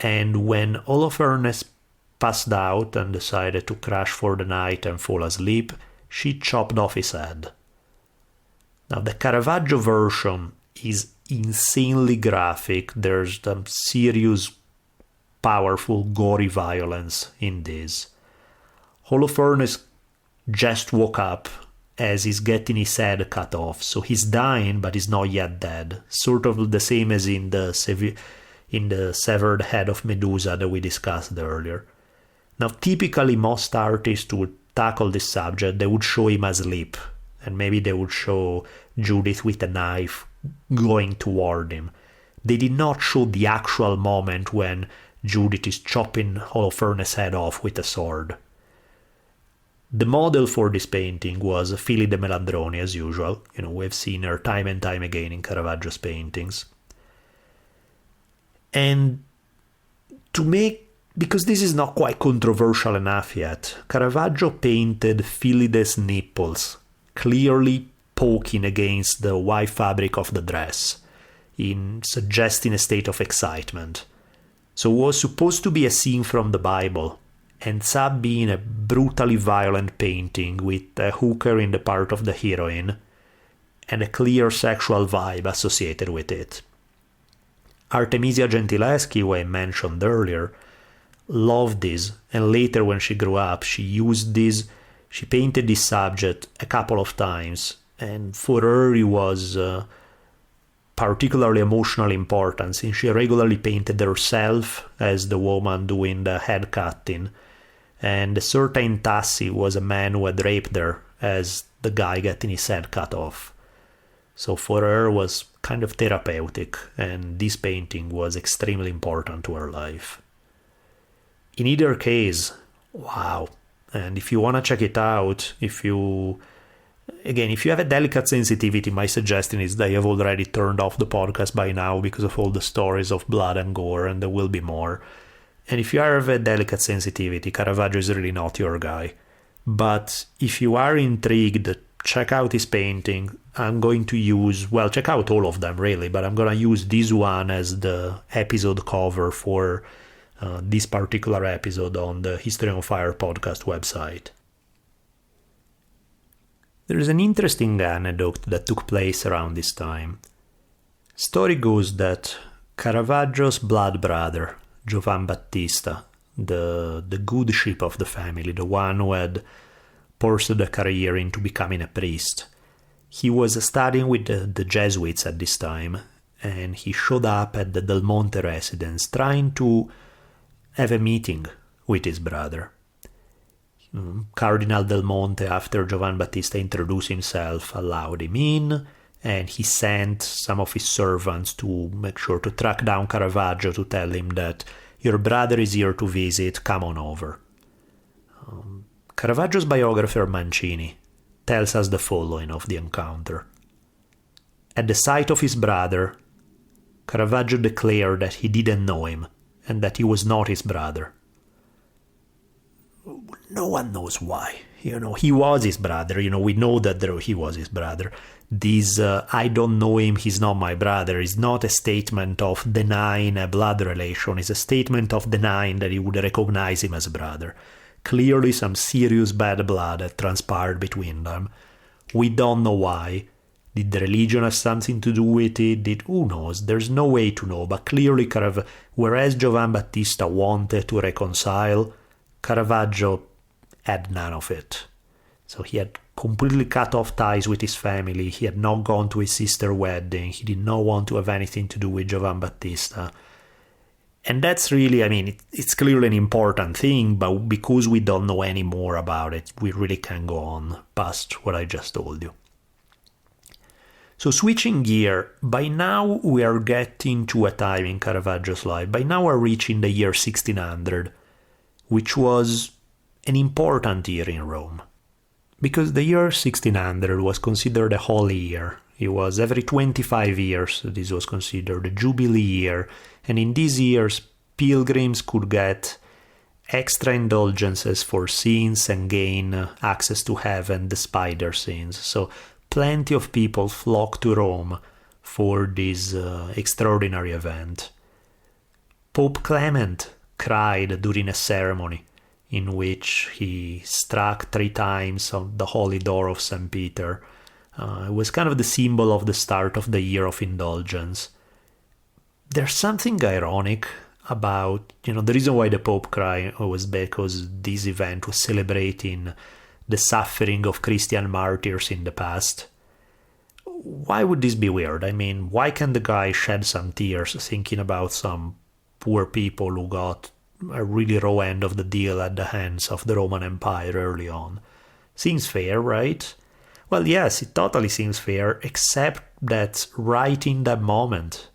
and when Holofernes passed out and decided to crash for the night and fall asleep, she chopped off his head. Now, the Caravaggio version is insanely graphic. There's some serious, powerful, gory violence in this. Holofernes just woke up as he's getting his head cut off. So he's dying, but he's not yet dead. Sort of the same as in the severed head of Medusa that we discussed earlier. Now, typically most artists would tackle this subject. They would show him asleep, and maybe they would show Judith with a knife going toward him. They did not show the actual moment when Judith is chopping Holofernes' head off with a sword. The model for this painting was Fili de Melandroni, as usual. We've seen her time and time again in Caravaggio's paintings. And because this is not quite controversial enough yet, Caravaggio painted Filide's nipples, clearly poking against the white fabric of the dress, in suggesting a state of excitement. So it was supposed to be a scene from the Bible, ends up being a brutally violent painting with a hooker in the part of the heroine, and a clear sexual vibe associated with it. Artemisia Gentileschi, who I mentioned earlier, loved this, and later when she grew up, she painted this subject a couple of times, and for her it was particularly emotional importance, since she regularly painted herself as the woman doing the head cutting, and a certain Tassi was a man who had raped her as the guy getting his head cut off. So for her it was kind of therapeutic, and this painting was extremely important to her life. In either case, wow. And if you want to check it out, if you have a delicate sensitivity, my suggestion is that you have already turned off the podcast by now because of all the stories of blood and gore, and there will be more. And if you have a delicate sensitivity, Caravaggio is really not your guy. But if you are intrigued, check out his painting. I'm going to check out all of them really, but I'm going to use this one as the episode cover for this particular episode on the History on Fire podcast website. There is an interesting anecdote that took place around this time. Story goes that Caravaggio's blood brother, Giovan Battista, the good sheep of the family, the one who had pursued a career into becoming a priest, he was studying with the Jesuits at this time, and he showed up at the DelMonte residence trying to have a meeting with his brother. Cardinal DelMonte, after Giovan Battista introduced himself, allowed him in, and he sent some of his servants to make sure to track down Caravaggio to tell him that your brother is here to visit, come on over. Caravaggio's biographer Mancini tells us the following of the encounter. At the sight of his brother, Caravaggio declared that he didn't know him and that he was not his brother. No one knows why. He was his brother. We know that he was his brother. This, I don't know him, he's not my brother, is not a statement of denying a blood relation. It's a statement of denying that he would recognize him as a brother. Clearly some serious bad blood had transpired between them. We don't know why. Did the religion have something to do with it? Who knows? There's no way to know. But clearly, whereas Giovan Battista wanted to reconcile, Caravaggio had none of it. So he had completely cut off ties with his family. He had not gone to his sister's wedding. He did not want to have anything to do with Giovan Battista. And that's really, it's clearly an important thing, but because we don't know any more about it, we really can't go on past what I just told you. So switching gear, by now we are getting to a time in Caravaggio's life. By now we're reaching the year 1600, which was an important year in Rome. Because the year 1600 was considered a holy year. It was every 25 years, this was considered a jubilee year, and in these years pilgrims could get extra indulgences for sins and gain access to heaven despite their sins. So plenty of people flocked to Rome for this extraordinary event. Pope Clement cried during a ceremony in which he struck 3 times on the holy door of St. Peter. It was kind of the symbol of the start of the year of indulgence. There's something ironic about, the reason why the Pope cried was because this event was celebrating the suffering of Christian martyrs in the past. Why would this be weird? I mean, why can't the guy shed some tears thinking about some poor people who got a really raw end of the deal at the hands of the Roman Empire early on? Seems fair, right? Well, yes, it totally seems fair, except that right in that moment,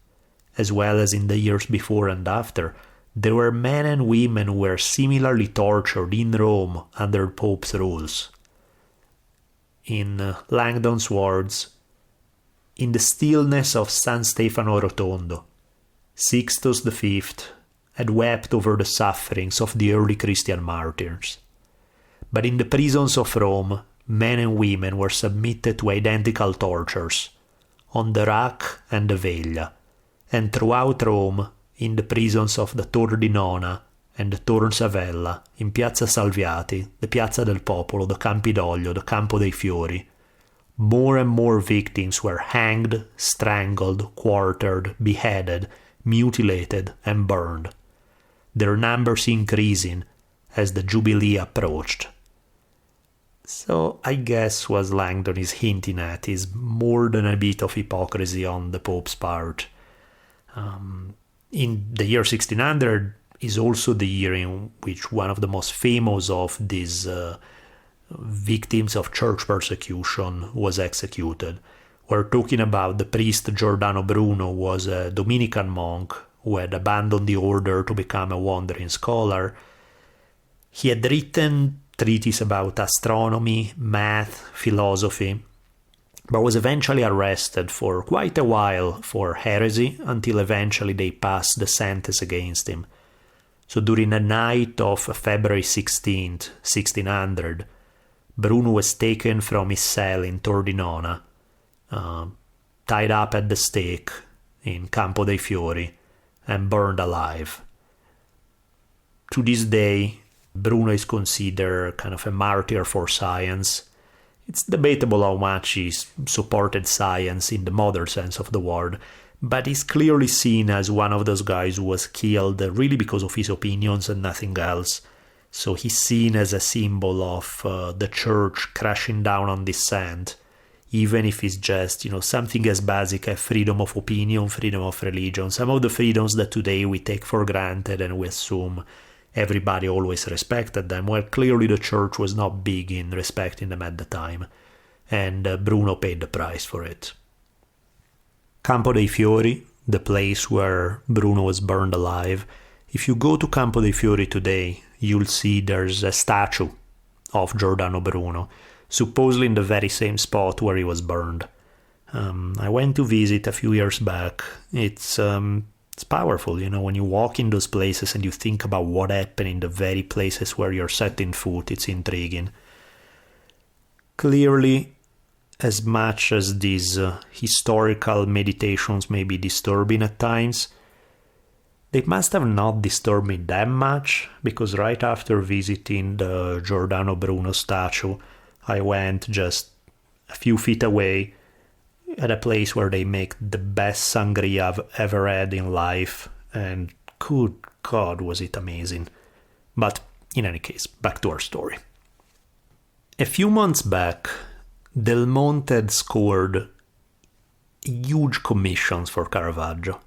as well as in the years before and after, there were men and women who were similarly tortured in Rome under Pope's rules. In Langdon's words, "In the stillness of San Stefano Rotondo, Sixtus V had wept over the sufferings of the early Christian martyrs. But in the prisons of Rome, men and women were submitted to identical tortures, on the rack and the veglia, and throughout Rome, in the prisons of the Tor di Nona and the Tor Savella, in Piazza Salviati, the Piazza del Popolo, the Campidoglio, the Campo dei Fiori, more and more victims were hanged, strangled, quartered, beheaded, mutilated, and burned, their numbers increasing as the Jubilee approached." So I guess what Langdon is hinting at is more than a bit of hypocrisy on the Pope's part. In the year 1600 is also the year in which one of the most famous of these victims of church persecution was executed. We're talking about the priest Giordano Bruno, who was a Dominican monk who had abandoned the order to become a wandering scholar. He had written treatises about astronomy, math, philosophy, but was eventually arrested for quite a while for heresy until eventually they passed the sentence against him. So during the night of February 16th, 1600, Bruno was taken from his cell in Tor di Nona, tied up at the stake in Campo dei Fiori, and burned alive. To this day, Bruno is considered kind of a martyr for science. It's debatable how much he supported science in the modern sense of the word, but he's clearly seen as one of those guys who was killed really because of his opinions and nothing else. So he's seen as a symbol of the church crashing down on dissent, even if it's just, something as basic as freedom of opinion, freedom of religion, some of the freedoms that today we take for granted and we assume everybody always respected them. Well, clearly the church was not big in respecting them at the time, and Bruno paid the price for it. Campo dei Fiori, the place where Bruno was burned alive, if you go to Campo dei Fiori today, you'll see there's a statue of Giordano Bruno, supposedly in the very same spot where he was burned. I went to visit a few years back. It's powerful, when you walk in those places and you think about what happened in the very places where you're setting foot, it's intriguing. Clearly, as much as these historical meditations may be disturbing at times, they must have not disturbed me that much, because right after visiting the Giordano Bruno statue, I went just a few feet away at a place where they make the best sangria I've ever had in life, and good God, was it amazing. But in any case, back to our story. A few months back, DelMonte had scored huge commissions for Caravaggio.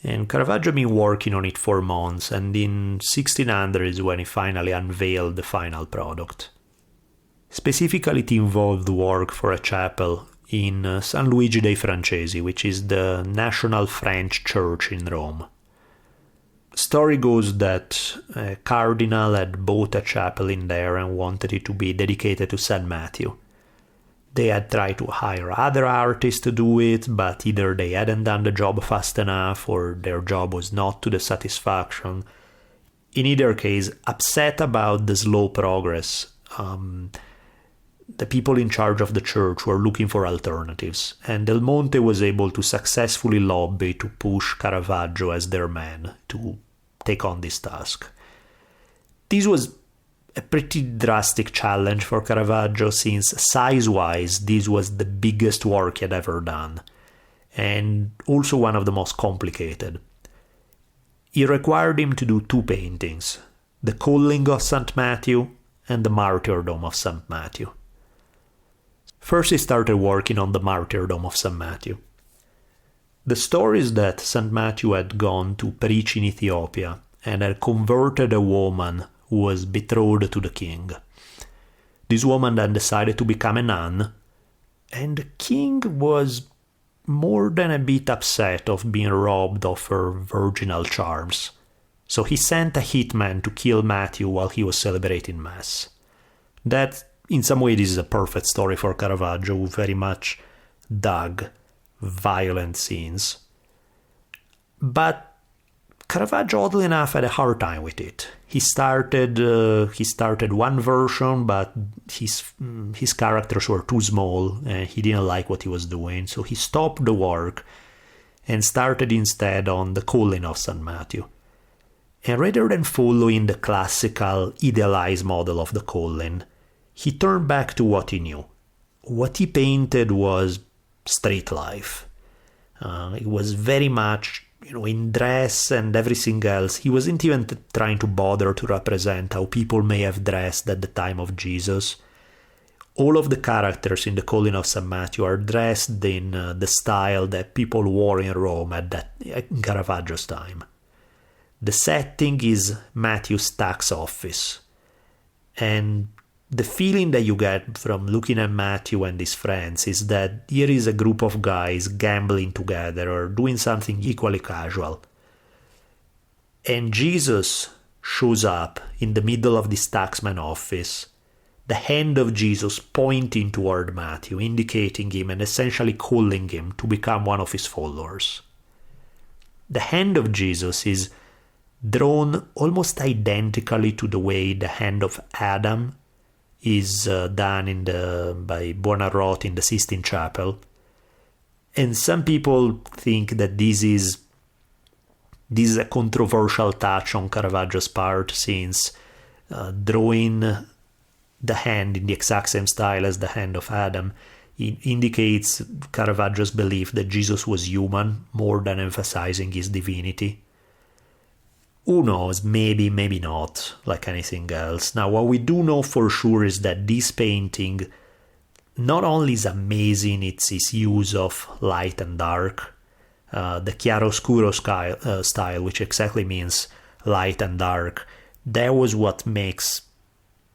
And Caravaggio had been working on it for months, and in 1600 is when he finally unveiled the final product. Specifically, it involved work for a chapel in San Luigi dei Francesi, which is the national French church in Rome. Story goes that a Cardinal had bought a chapel in there and wanted it to be dedicated to St. Matthew. They had tried to hire other artists to do it, but either they hadn't done the job fast enough or their job was not to the satisfaction. In either case, upset about the slow progress, the people in charge of the church were looking for alternatives, and DelMonte was able to successfully lobby to push Caravaggio as their man to take on this task. This was a pretty drastic challenge for Caravaggio, since size-wise this was the biggest work he had ever done, and also one of the most complicated. he required him to do 2 paintings, the Calling of St. Matthew and the Martyrdom of St. Matthew. First he started working on the Martyrdom of St. Matthew. The story is that St. Matthew had gone to preach in Ethiopia and had converted a woman who was betrothed to the king. This woman then decided to become a nun, and the king was more than a bit upset of being robbed of her virginal charms. So he sent a hitman to kill Matthew while he was celebrating Mass. That, in some way, this is a perfect story for Caravaggio, who very much dug violent scenes. But Caravaggio, oddly enough, had a hard time with it. He started one version, but his characters were too small, and he didn't like what he was doing, so he stopped the work and started instead on the Calling of St. Matthew. And rather than following the classical idealized model of the Calling, he turned back to what he knew. What he painted was street life. It was very much, in dress and everything else. He wasn't even trying to bother to represent how people may have dressed at the time of Jesus. All of the characters in the Calling of St. Matthew are dressed in the style that people wore in Rome at Caravaggio's time. The setting is Matthew's tax office, and the feeling that you get from looking at Matthew and his friends is that here is a group of guys gambling together or doing something equally casual. And Jesus shows up in the middle of this taxman office, the hand of Jesus pointing toward Matthew, indicating him and essentially calling him to become one of his followers. The hand of Jesus is drawn almost identically to the way the hand of Adam is done by Buonarroti in the Sistine Chapel. And some people think that this is a controversial touch on Caravaggio's part, since drawing the hand in the exact same style as the hand of Adam indicates Caravaggio's belief that Jesus was human more than emphasizing his divinity. Who knows, maybe not, like anything else. Now, what we do know for sure is that this painting not only is amazing, it's its use of light and dark, the chiaroscuro style, which exactly means light and dark. That was what makes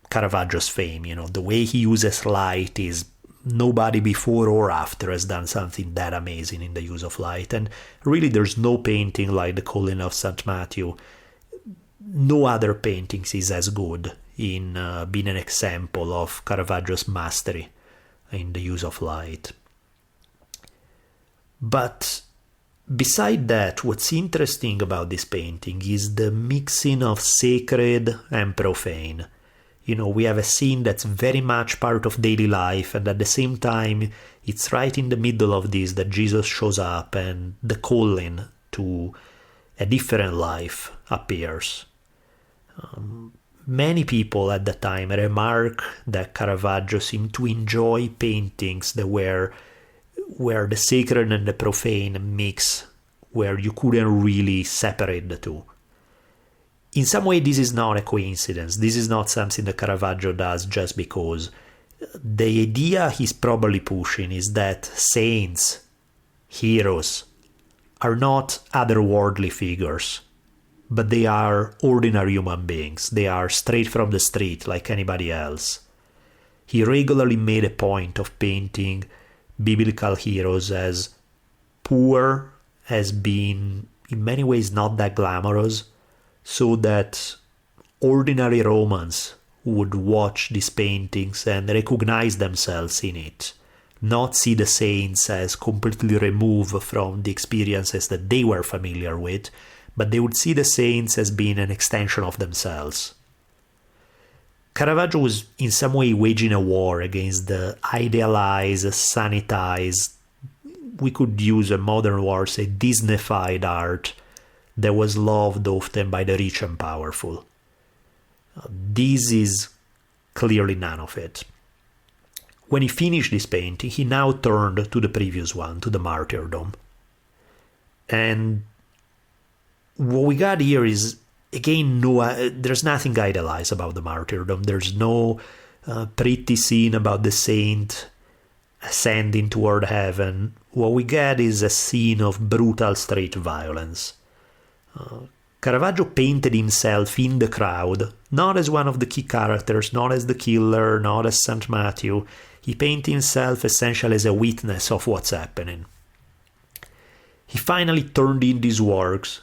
Caravaggio's fame. The way he uses light is nobody before or after has done something that amazing in the use of light. And really, there's no painting like the Calling of St. Matthew. No other paintings is as good in being an example of Caravaggio's mastery in the use of light. But beside that, what's interesting about this painting is the mixing of sacred and profane. We have a scene that's very much part of daily life, and at the same time, it's right in the middle of this that Jesus shows up and the calling to a different life appears. Many people at the time remark that Caravaggio seemed to enjoy paintings that where the sacred and the profane mix, where you couldn't really separate the two. In some way, this is not a coincidence. This is not something that Caravaggio does just because. The idea he's probably pushing is that saints, heroes, are not otherworldly figures, but they are ordinary human beings. They are straight from the street like anybody else. He regularly made a point of painting biblical heroes as poor, as being in many ways not that glamorous, so that ordinary Romans would watch these paintings and recognize themselves in it, not see the saints as completely removed from the experiences that they were familiar with, but they would see the saints as being an extension of themselves. Caravaggio was in some way waging a war against the idealized, sanitized, we could use a modern word, say Disneyfied art that was loved often by the rich and powerful. This is clearly none of it. When he finished this painting, he now turned to the previous one, to the Martyrdom. And what we got here is, again, there's nothing idealized about the martyrdom. There's no pretty scene about the saint ascending toward heaven. What we get is a scene of brutal street violence. Caravaggio painted himself in the crowd, not as one of the key characters, not as the killer, not as St. Matthew. He painted himself essentially as a witness of what's happening. He finally turned in these works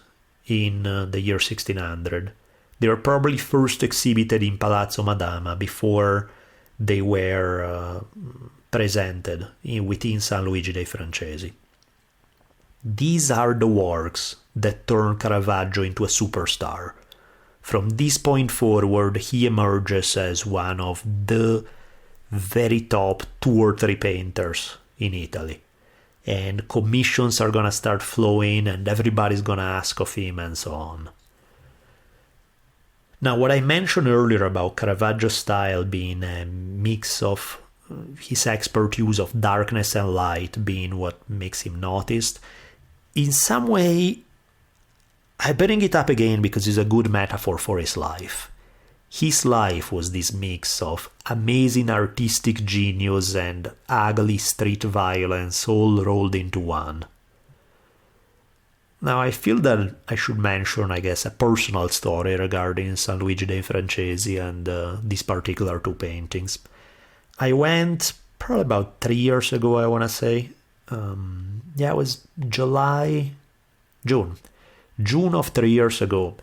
in the year 1600. They were probably first exhibited in Palazzo Madama before they were presented within San Luigi dei Francesi. These are the works that turn Caravaggio into a superstar. From this point forward, he emerges as one of the very top 2 or 3 painters in Italy. And commissions are gonna start flowing and everybody's gonna ask of him and so on. Now, what I mentioned earlier about Caravaggio's style being a mix of his expert use of darkness and light being what makes him noticed, in some way, I bring it up again because it's a good metaphor for his life. His life was this mix of amazing artistic genius and ugly street violence all rolled into one. Now, I feel that I should mention, I guess, a personal story regarding San Luigi dei Francesi and these particular 2 paintings. I went probably about 3 years ago, I want to say. It was June of 3 years ago.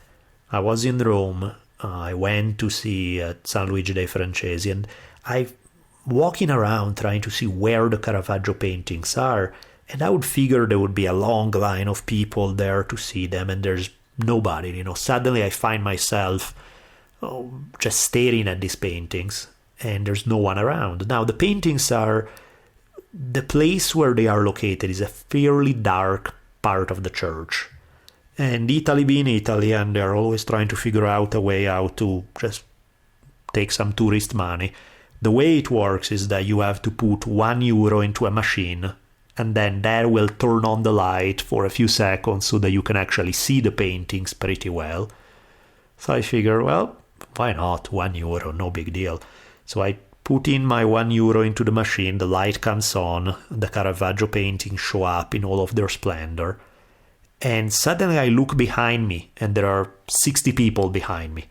I was in Rome. I went to see San Luigi dei Francesi, and I walking around trying to see where the Caravaggio paintings are, and I would figure there would be a long line of people there to see them, and there's nobody. Suddenly I find myself just staring at these paintings, and there's no one around. Now, the paintings are... The place where they are located is a fairly dark part of the church. And Italy being Italy, and they're always trying to figure out a way out to just take some tourist money. The way it works is that you have to put €1 into a machine, and then that will turn on the light for a few seconds so that you can actually see the paintings pretty well. So I figure, well, why not? €1, no big deal. So I put in my €1 into the machine, the light comes on, the Caravaggio paintings show up in all of their splendor. And suddenly I look behind me, and there are 60 people behind me.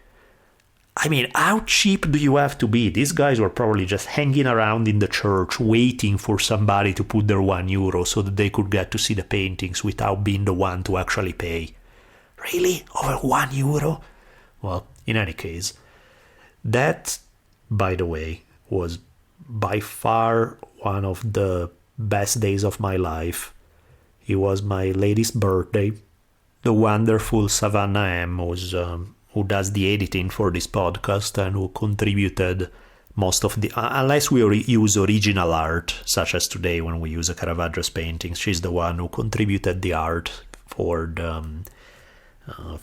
I mean, how cheap do you have to be? These guys were probably just hanging around in the church, waiting for somebody to put their €1 so that they could get to see the paintings without being the one to actually pay. Really? Over €1? Well, in any case, that, by the way, was by far one of the best days of my life. It was my lady's birthday. The wonderful Savannah M, who does the editing for this podcast and who contributed most of the... Unless we use original art, such as today when we use a Caravaggio's paintings, she's the one who contributed the art for the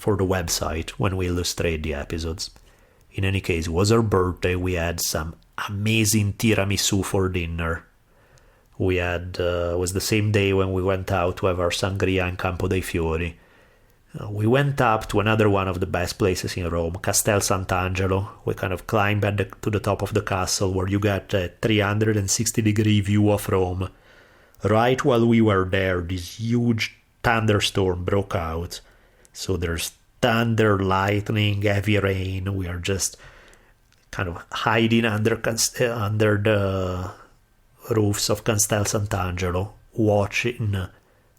website when we illustrate the episodes. In any case, it was her birthday. We had some amazing tiramisu for dinner. We had, it was the same day when we went out to have our sangria in Campo dei Fiori. We went up to another one of the best places in Rome, Castel Sant'Angelo. We kind of climbed to the top of the castle where you got a 360-degree view of Rome. Right while we were there, this huge thunderstorm broke out. So there's thunder, lightning, heavy rain. We are just kind of hiding under the roofs of Castel Sant'Angelo, watching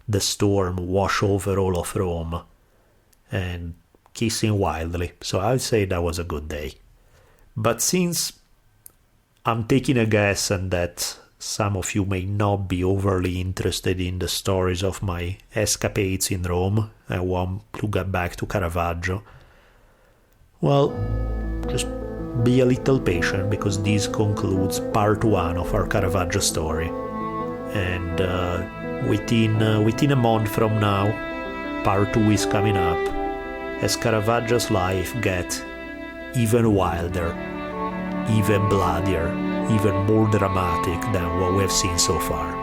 the storm wash over all of Rome and kissing wildly. So I'd say that was a good day. But since I'm taking a guess and that some of you may not be overly interested in the stories of my escapades in Rome and want to get back to Caravaggio, well, just be a little patient because this concludes part 1 of our Caravaggio story. And within a month from now, part 2 is coming up as Caravaggio's life gets even wilder, even bloodier, even more dramatic than what we've seen so far.